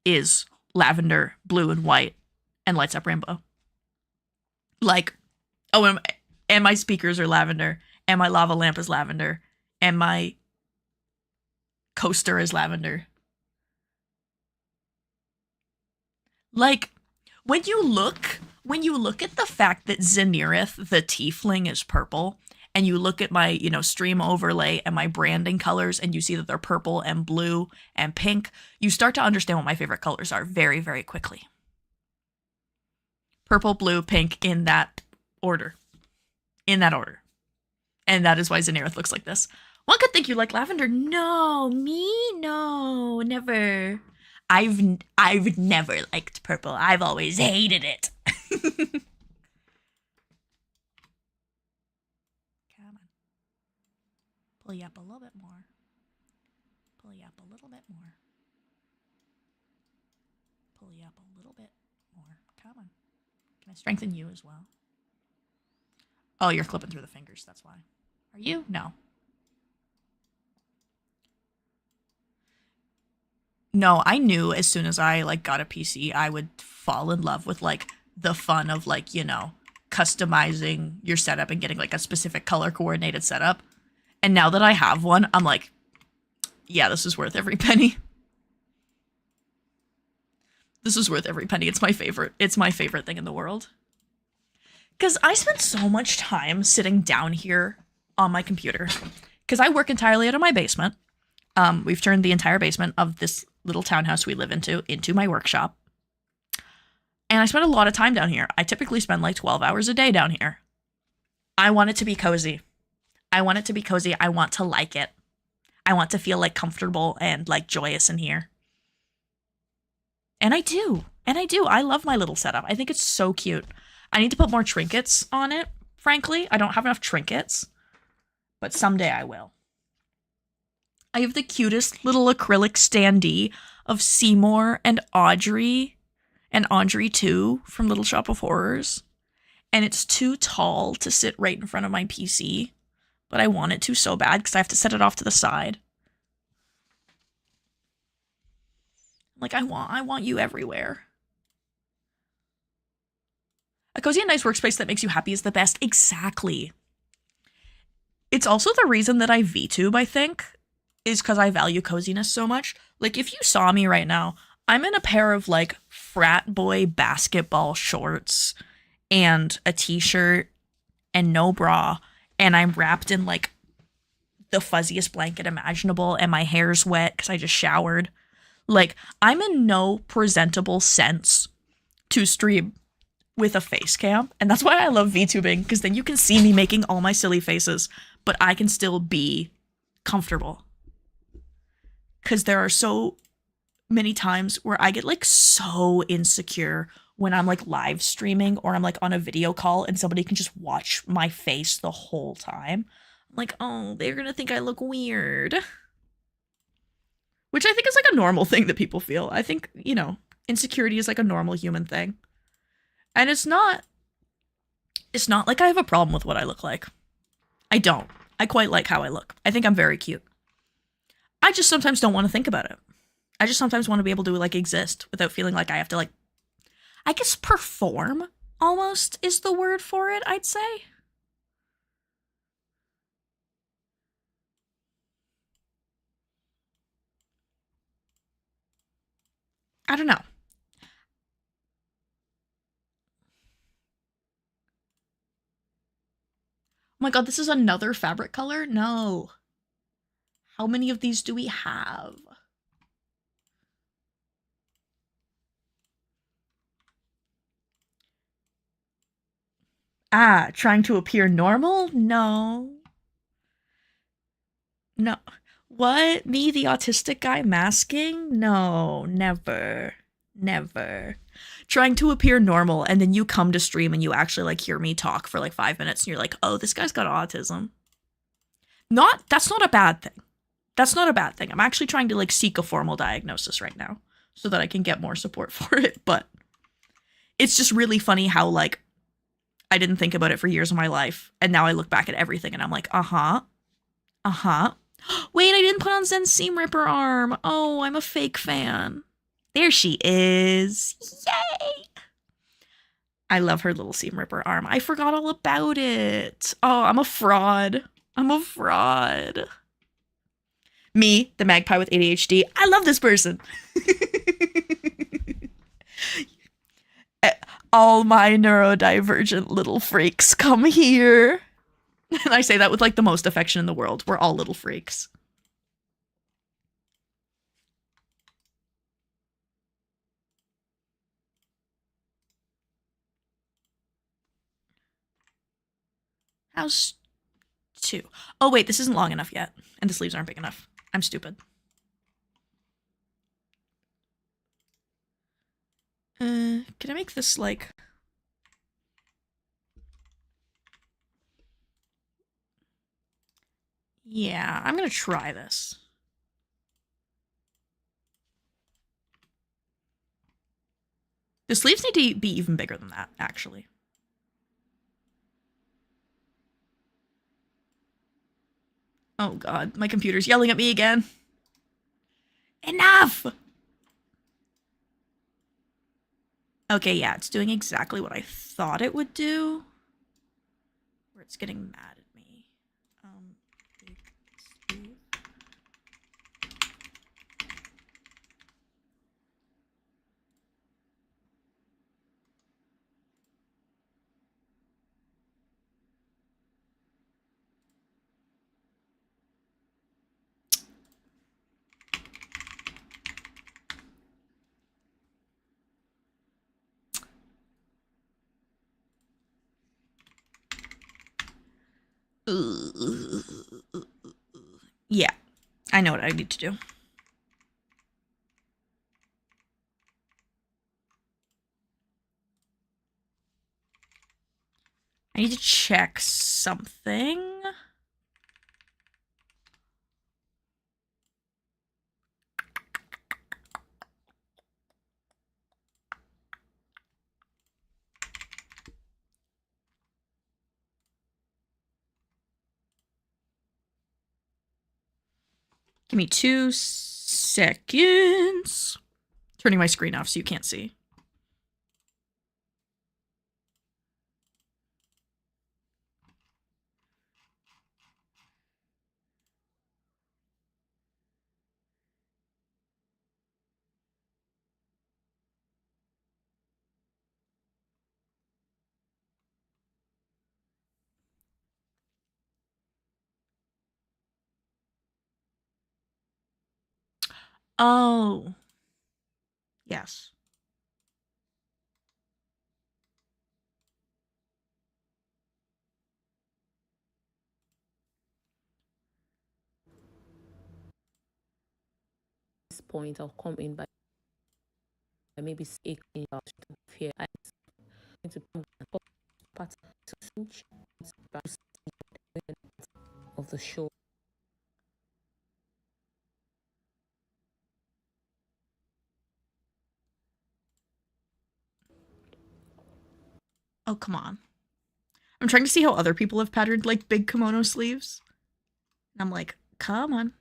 is lavender, blue, and white, and lights up rainbow. Like, oh, and my speakers are lavender, and my lava lamp is lavender, and my coaster is lavender. Like, when you look at the fact that Zenirith, the tiefling, is purple, and you look at my, you know, stream overlay and my branding colors, and you see that they're purple and blue and pink, you start to understand what my favorite colors are very, very quickly. Purple, blue, pink, in that order. In that order. And that is why Zenirith looks like this. One could think you like lavender. No, me? No, never. I've never liked purple. I've always hated it. Come on. Pull you up a little bit more. Pull you up a little bit more. Pull you up a little bit more. Come on. Can I strengthen you as well? Oh, you're clipping through the fingers, that's why. Are you? No. No, I knew as soon as I like got a PC, I would fall in love with like the fun of like, you know, customizing your setup and getting like a specific color coordinated setup. And now that I have one, I'm like, yeah, this is worth every penny. This is worth every penny. It's my favorite. It's my favorite thing in the world. Because I spend so much time sitting down here on my computer. Because I work entirely out of my basement. We've turned the entire basement of this little townhouse we live into my workshop. And I spend a lot of time down here. I typically spend like 12 hours a day down here. I want it to be cozy. I want it to be cozy. I want to like it. I want to feel like comfortable and like joyous in here. And I do. And I do. I love my little setup. I think it's so cute. I need to put more trinkets on it, frankly. I don't have enough trinkets. But someday I will. I have the cutest little acrylic standee of Seymour and Audrey 2 from Little Shop of Horrors. And it's too tall to sit right in front of my PC. But I want it to so bad because I have to set it off to the side. Like, I want you everywhere. A cozy and nice workspace that makes you happy is the best. Exactly. It's also the reason that I VTube, I think, is because I value coziness so much. Like, if you saw me right now, I'm in a pair of, like, frat boy basketball shorts and a t-shirt and no bra, and I'm wrapped in, like, the fuzziest blanket imaginable, and my hair's wet because I just showered. Like, I'm in no presentable sense to stream with a face cam, and that's why I love VTubing, because then you can see me making all my silly faces, but I can still be comfortable. Because there are so many times where I get, like, so insecure when I'm, like, live streaming or I'm, like, on a video call and somebody can just watch my face the whole time. I'm like, oh, they're gonna think I look weird. Which I think is, like, a normal thing that people feel. I think, you know, insecurity is, like, a normal human thing. And it's not like I have a problem with what I look like. I don't. I quite like how I look. I think I'm very cute. I just sometimes don't want to think about it. I just sometimes want to be able to, like, exist without feeling like I have to, like, I guess perform, almost, is the word for it, I'd say. I don't know. Oh my god, this is another fabric color? No. How many of these do we have? Ah, trying to appear normal? No. No. What? Me, the autistic guy masking? No, never. Never. Trying to appear normal, and then you come to stream and you actually, like, hear me talk for, like, 5 minutes, and you're like, oh, this guy's got autism. That's not a bad thing. That's not a bad thing. I'm actually trying to, like, seek a formal diagnosis right now so that I can get more support for it, but it's just really funny how, like, I didn't think about it for years of my life, and now I look back at everything and I'm like, uh-huh. Wait, I didn't put on Zen's Seam Ripper arm. Oh, I'm a fake fan. There she is. Yay! I love her little Seam Ripper arm. I forgot all about it. Oh, I'm a fraud. I'm a fraud. Me, the magpie with ADHD. I love this person. All my neurodivergent little freaks, come here. And I say that with, like, the most affection in the world. We're all little freaks. How's 2? Oh, wait, this isn't long enough yet. And the sleeves aren't big enough. I'm stupid. Can I make this, like... Yeah, I'm gonna try this. The sleeves need to be even bigger than that, actually. Oh god, my computer's yelling at me again. Enough! Okay, yeah, it's doing exactly what I thought it would do. Or it's getting mad at me. Big sleeve. Yeah, I know what I need to do. I need to check something. Give me 2 seconds. Turning my screen off so you can't see. Oh. Yes. This point, I'll come in by maybe 8 here. I'm going to part of the show. Oh, come on. I'm trying to see how other people have patterned like big kimono sleeves. And I'm like, come on.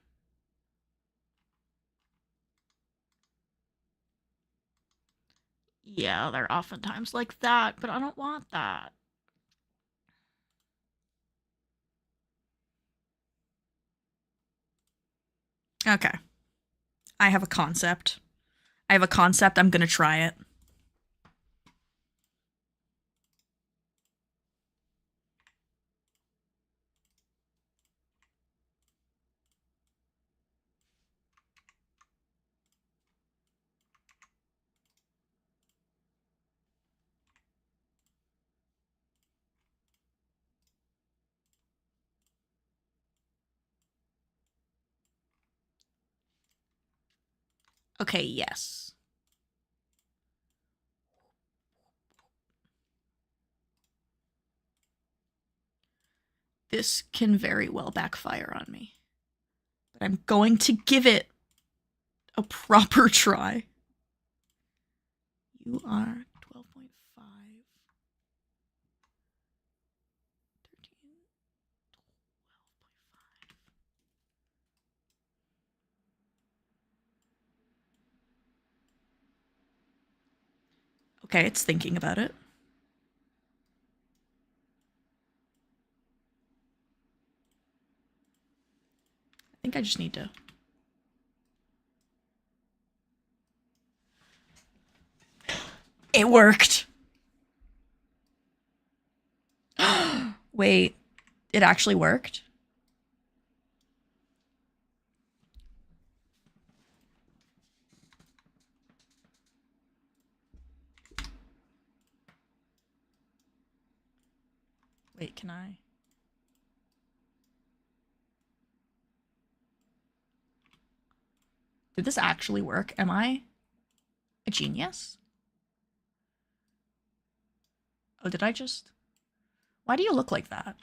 Yeah, they're oftentimes like that, but I don't want that. Okay. I have a concept. I'm gonna try it. Okay, yes. This can very well backfire on me. But I'm going to give it a proper try. You are 12.5. 13. 12.5. Okay, it's thinking about it. I think I just need to. It worked. Wait, it actually worked? Wait, can I? Did this actually work? Am I a genius? Oh, did I just? Why do you look like that?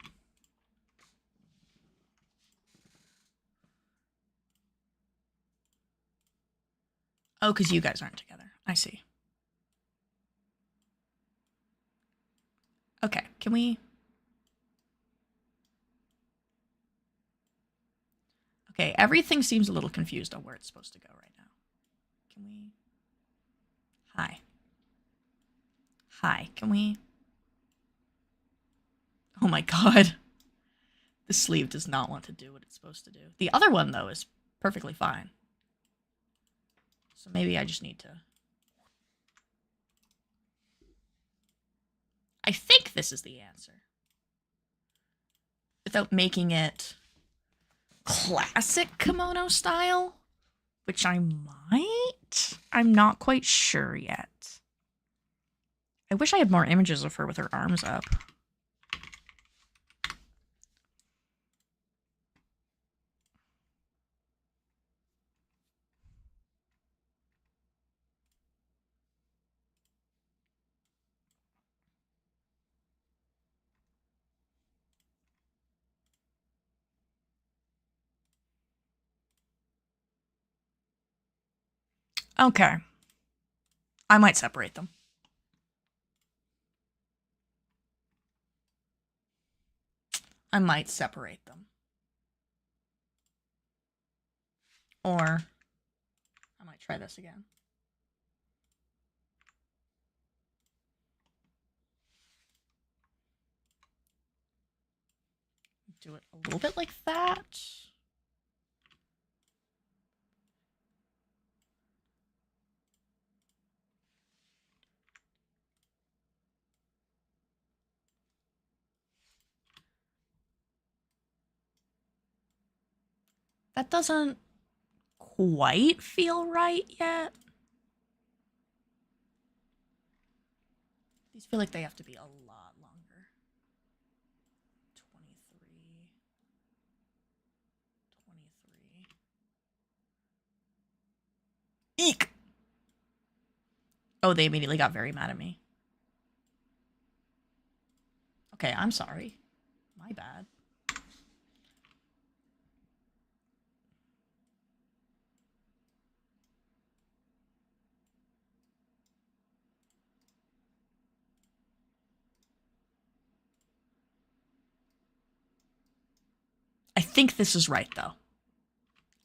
Oh, because you guys aren't together. I see. Okay, can we? Okay, everything seems a little confused on where it's supposed to go right now. Can we? Hi. Hi, can we? Oh my god. The sleeve does not want to do what it's supposed to do. The other one, though, is perfectly fine. So maybe I just need to... I think this is the answer. Without making it classic kimono style, which I might. I'm not quite sure yet. I wish I had more images of her with her arms up. Okay. I might separate them. I might separate them. Or I might try this again. Do it a little bit like that. That doesn't quite feel right yet. These feel like they have to be a lot longer. 23. 23. Eek! Oh, they immediately got very mad at me. Okay, I'm sorry. My bad. I think this is right, though.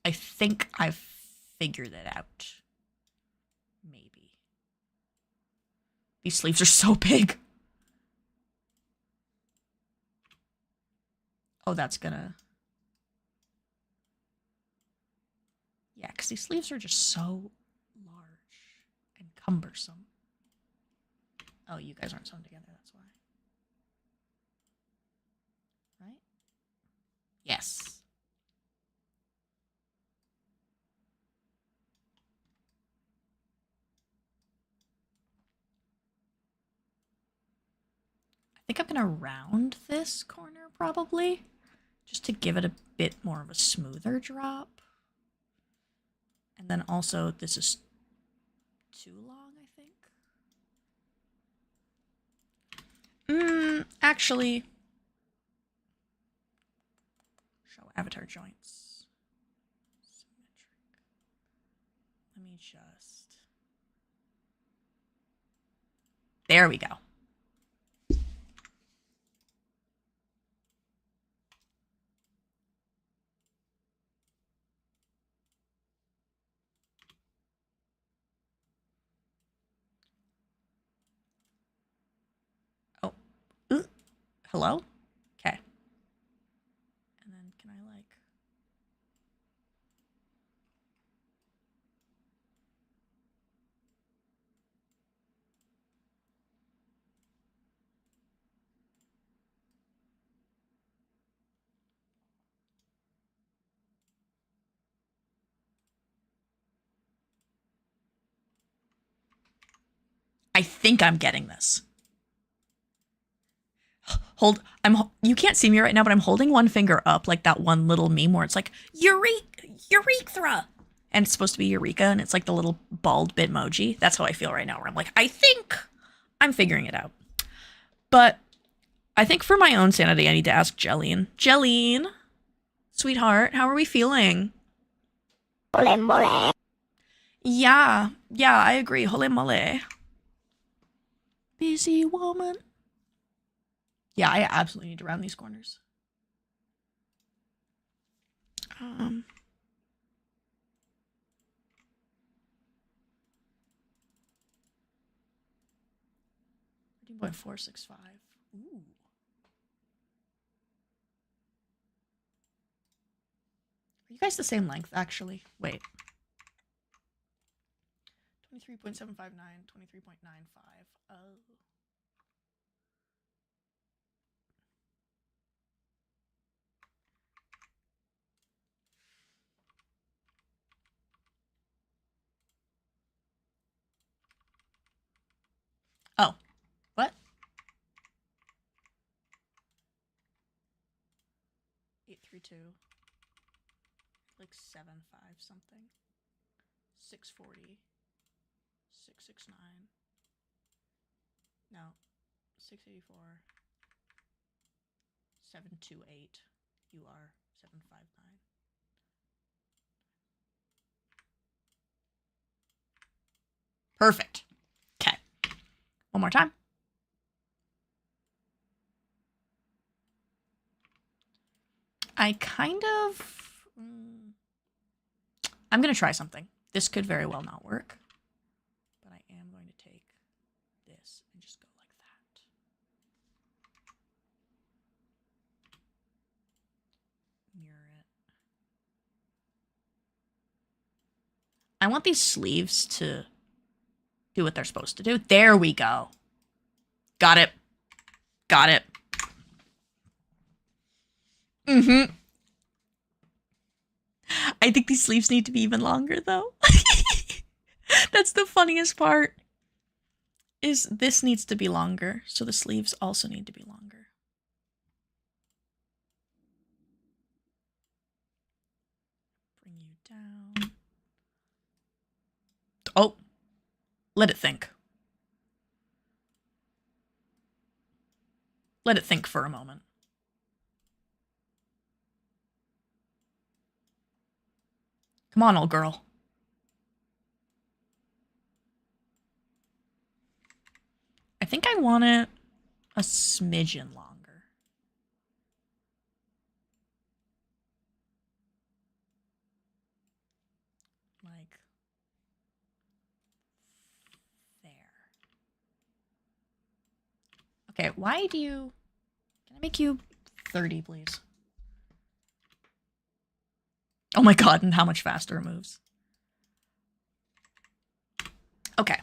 I think I've figured it out. Maybe. These sleeves are so big. Oh, that's gonna... Yeah, because these sleeves are just so large and cumbersome. Oh, you guys aren't sewn together, that's why. Right? Yes. I think I'm gonna round this corner, probably. Just to give it a bit more of a smoother drop. And then also, this is too long, I think. Actually... Show avatar joints. Symmetric. Let me just... There we go. Oh. Hello? Okay. And then can I like... I think I'm getting this. You can't see me right now, but I'm holding one finger up like that one little meme where it's like, urethra! And it's supposed to be Eureka, and it's like the little bald bitmoji. That's how I feel right now, where I'm like, I think I'm figuring it out. But I think for my own sanity, I need to ask Jelline. Jelline, sweetheart, how are we feeling? Mole mole. Yeah, I agree. Hole mole. Busy woman. Yeah, I absolutely need to round these corners. Um... 13.465. Ooh. you guys the same length, actually? Wait. 23.759, 23.95. Oh. Oh. What? 832. Like 75 something. 640. 669. No. 684. 728. You are 759. Perfect. Okay. One more time. I kind of... I'm going to try something. This could very well not work. But I am going to take this and just go like that. Mirror it. I want these sleeves to do what they're supposed to do. There we go. Got it. Got it. Mm-hmm. I think these sleeves need to be even longer, though. That's the funniest part. Is this needs to be longer, so the sleeves also need to be longer. Bring you down. Oh, let it think. Let it think for a moment. Come on, old girl. I think I want it a smidgen longer. Like there. Okay, why do you... Can I make you 30, please? Oh my god, and how much faster it moves. Okay.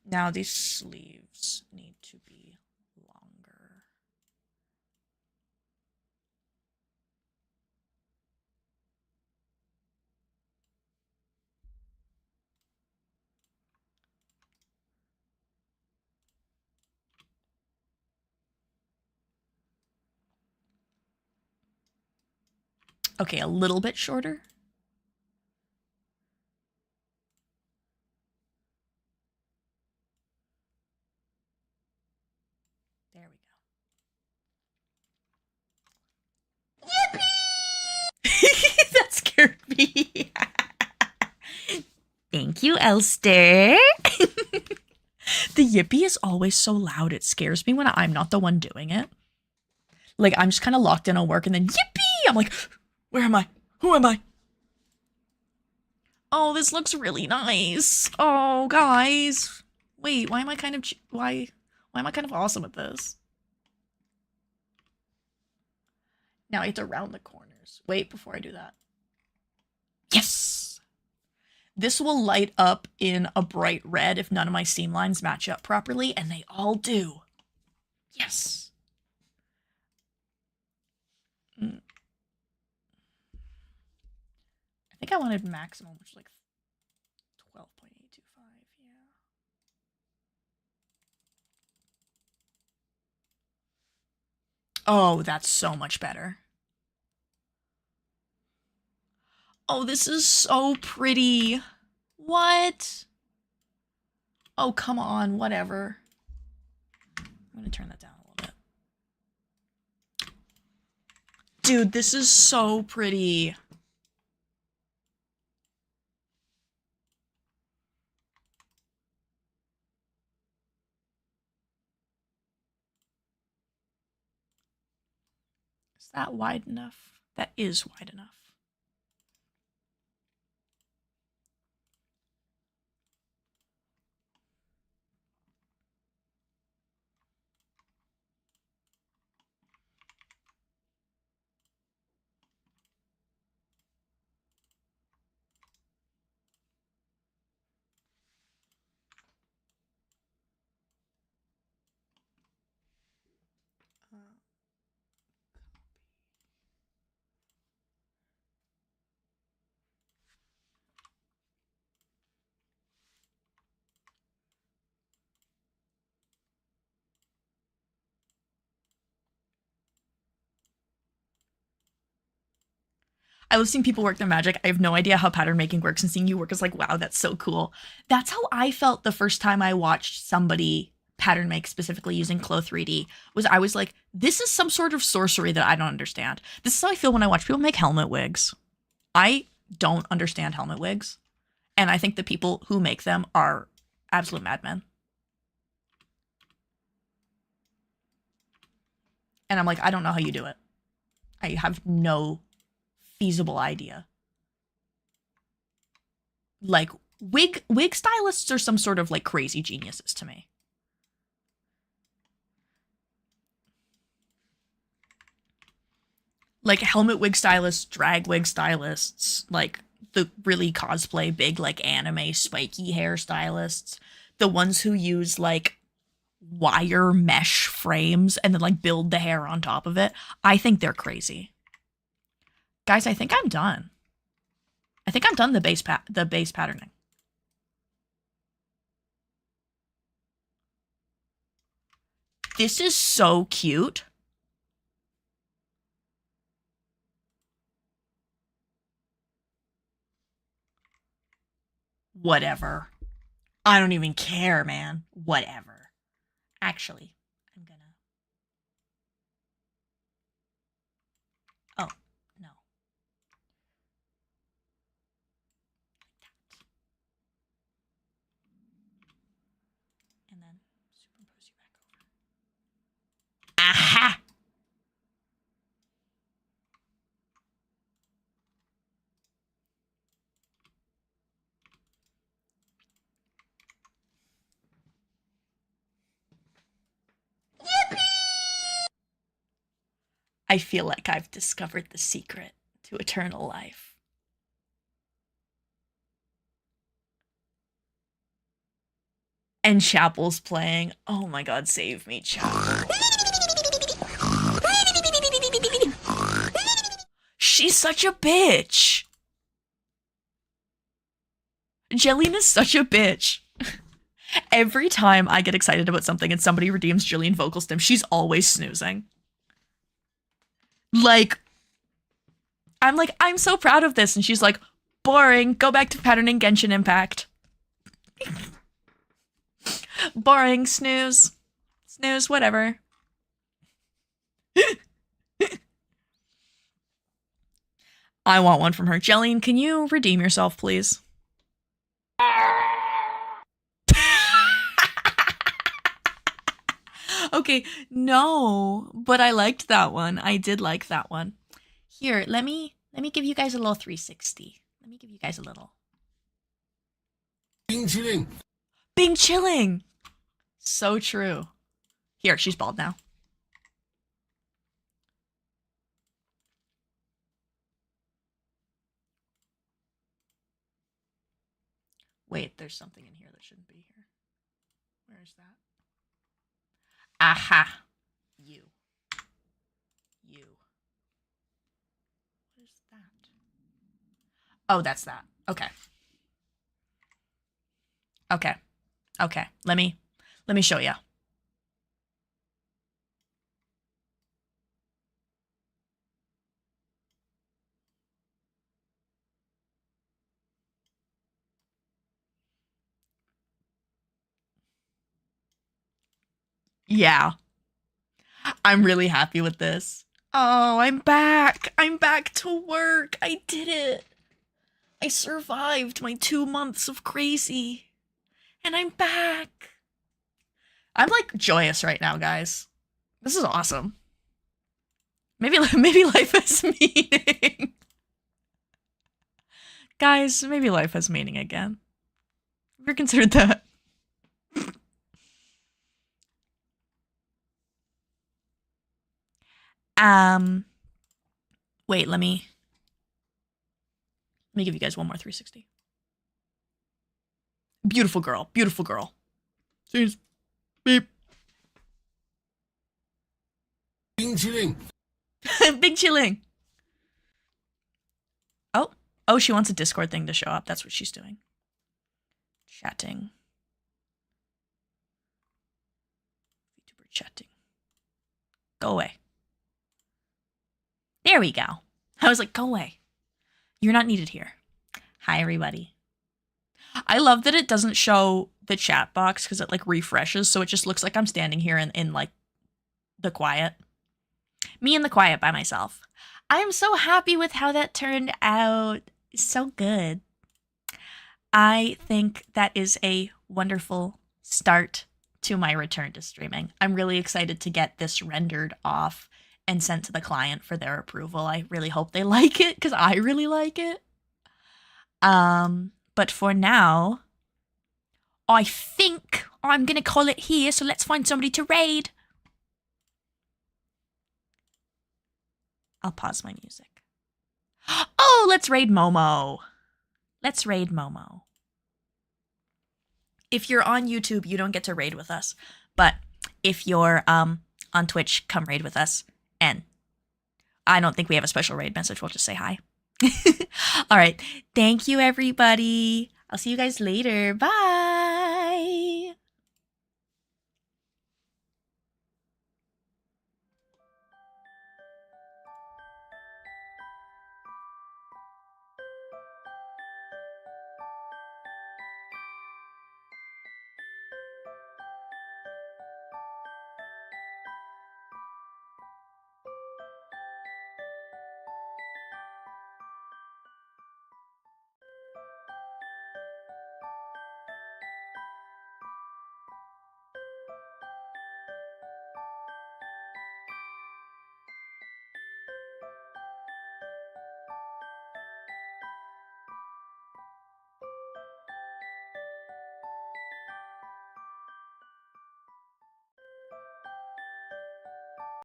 Now these sleeves need to be longer. Okay, a little bit shorter. There we go. Yippee! That scared me. Thank you, Elster. The yippee is always so loud. It scares me when I'm not the one doing it. Like, I'm just kind of locked in on work and then yippee! I'm like, where am I? Who am I? Oh, this looks really nice. Oh, guys. Wait, why am I kind of... Why am I kind of awesome at this? Now I have to round the corners. Wait, before I do that. Yes! This will light up in a bright red if none of my seam lines match up properly, and they all do. Yes! I think I wanted maximum, which is like 12.825, yeah. Oh, that's so much better. Oh, this is so pretty. What? Oh, come on, whatever. I'm gonna turn that down a little bit. Dude, this is so pretty. Is that wide enough? That is wide enough. I love seeing people work their magic. I have no idea how pattern making works, and seeing you work is like, wow, that's so cool. That's how I felt the first time I watched somebody pattern make, specifically using Clo 3D. I was like, this is some sort of sorcery that I don't understand. This is how I feel when I watch people make helmet wigs. I don't understand helmet wigs, and I think the people who make them are absolute madmen. And I'm like, I don't know how you do it. I have no feasible idea. Like, wig stylists are some sort of like crazy geniuses to me. Like helmet wig stylists, drag wig stylists, like the really cosplay big like anime spiky hairstylists, the ones who use like wire mesh frames and then like build the hair on top of it. I think they're crazy. Guys, I think I'm done. I think I'm done the base patterning. This is so cute. Whatever. I don't even care, man. Whatever. Actually, I'm gonna... Oh, no. And then superimpose you back over. Aha! I feel like I've discovered the secret to eternal life. And Chapel's playing. Oh my god, save me, Chapel. She's such a bitch. Jillian is such a bitch. Every time I get excited about something and somebody redeems Jillian vocal stim, she's always snoozing. Like, I'm like, I'm so proud of this. And she's like, boring. Go back to patterning Genshin Impact. Boring. Snooze. Snooze, whatever. I want one from her. Jillian, can you redeem yourself, please? Okay, no, but I liked that one. I did like that one. Here, let me give you guys a little 360. Let me give you guys a little. Bing chilling. Bing chilling. So true. Here, she's bald now. Wait, there's something in here that shouldn't be here. Where is that? Aha. You. What is that? Oh, that's that. Okay. Okay. Okay. Let me show you. Yeah. I'm really happy with this. Oh, I'm back. I'm back to work. I did it. I survived my 2 months of crazy. And I'm back. I'm like joyous right now, guys. This is awesome. Maybe life has meaning. Guys, maybe life has meaning again. Have you ever considered that? Wait, let me give you guys one more 360. Beautiful girl. Beautiful girl. Jeez. Beep. Bing chilling. Bing chilling. Oh, she wants a Discord thing to show up. That's what she's doing. Chatting. VTuber chatting. Go away. There we go. I was like, go away. You're not needed here. Hi, everybody. I love that it doesn't show the chat box because it like refreshes, so it just looks like I'm standing here in like the quiet. Me in the quiet by myself. I am so happy with how that turned out. So good. I think that is a wonderful start to my return to streaming. I'm really excited to get this rendered off and sent to the client for their approval. I really hope they like it because I really like it. But for now, I think I'm gonna call it here, so let's find somebody to raid. I'll pause my music. Oh, let's raid Momo. Let's raid Momo. If you're on YouTube, you don't get to raid with us. But if you're on Twitch, come raid with us. And I don't think we have a special raid message. We'll just say hi. All right. Thank you, everybody. I'll see you guys later. Bye.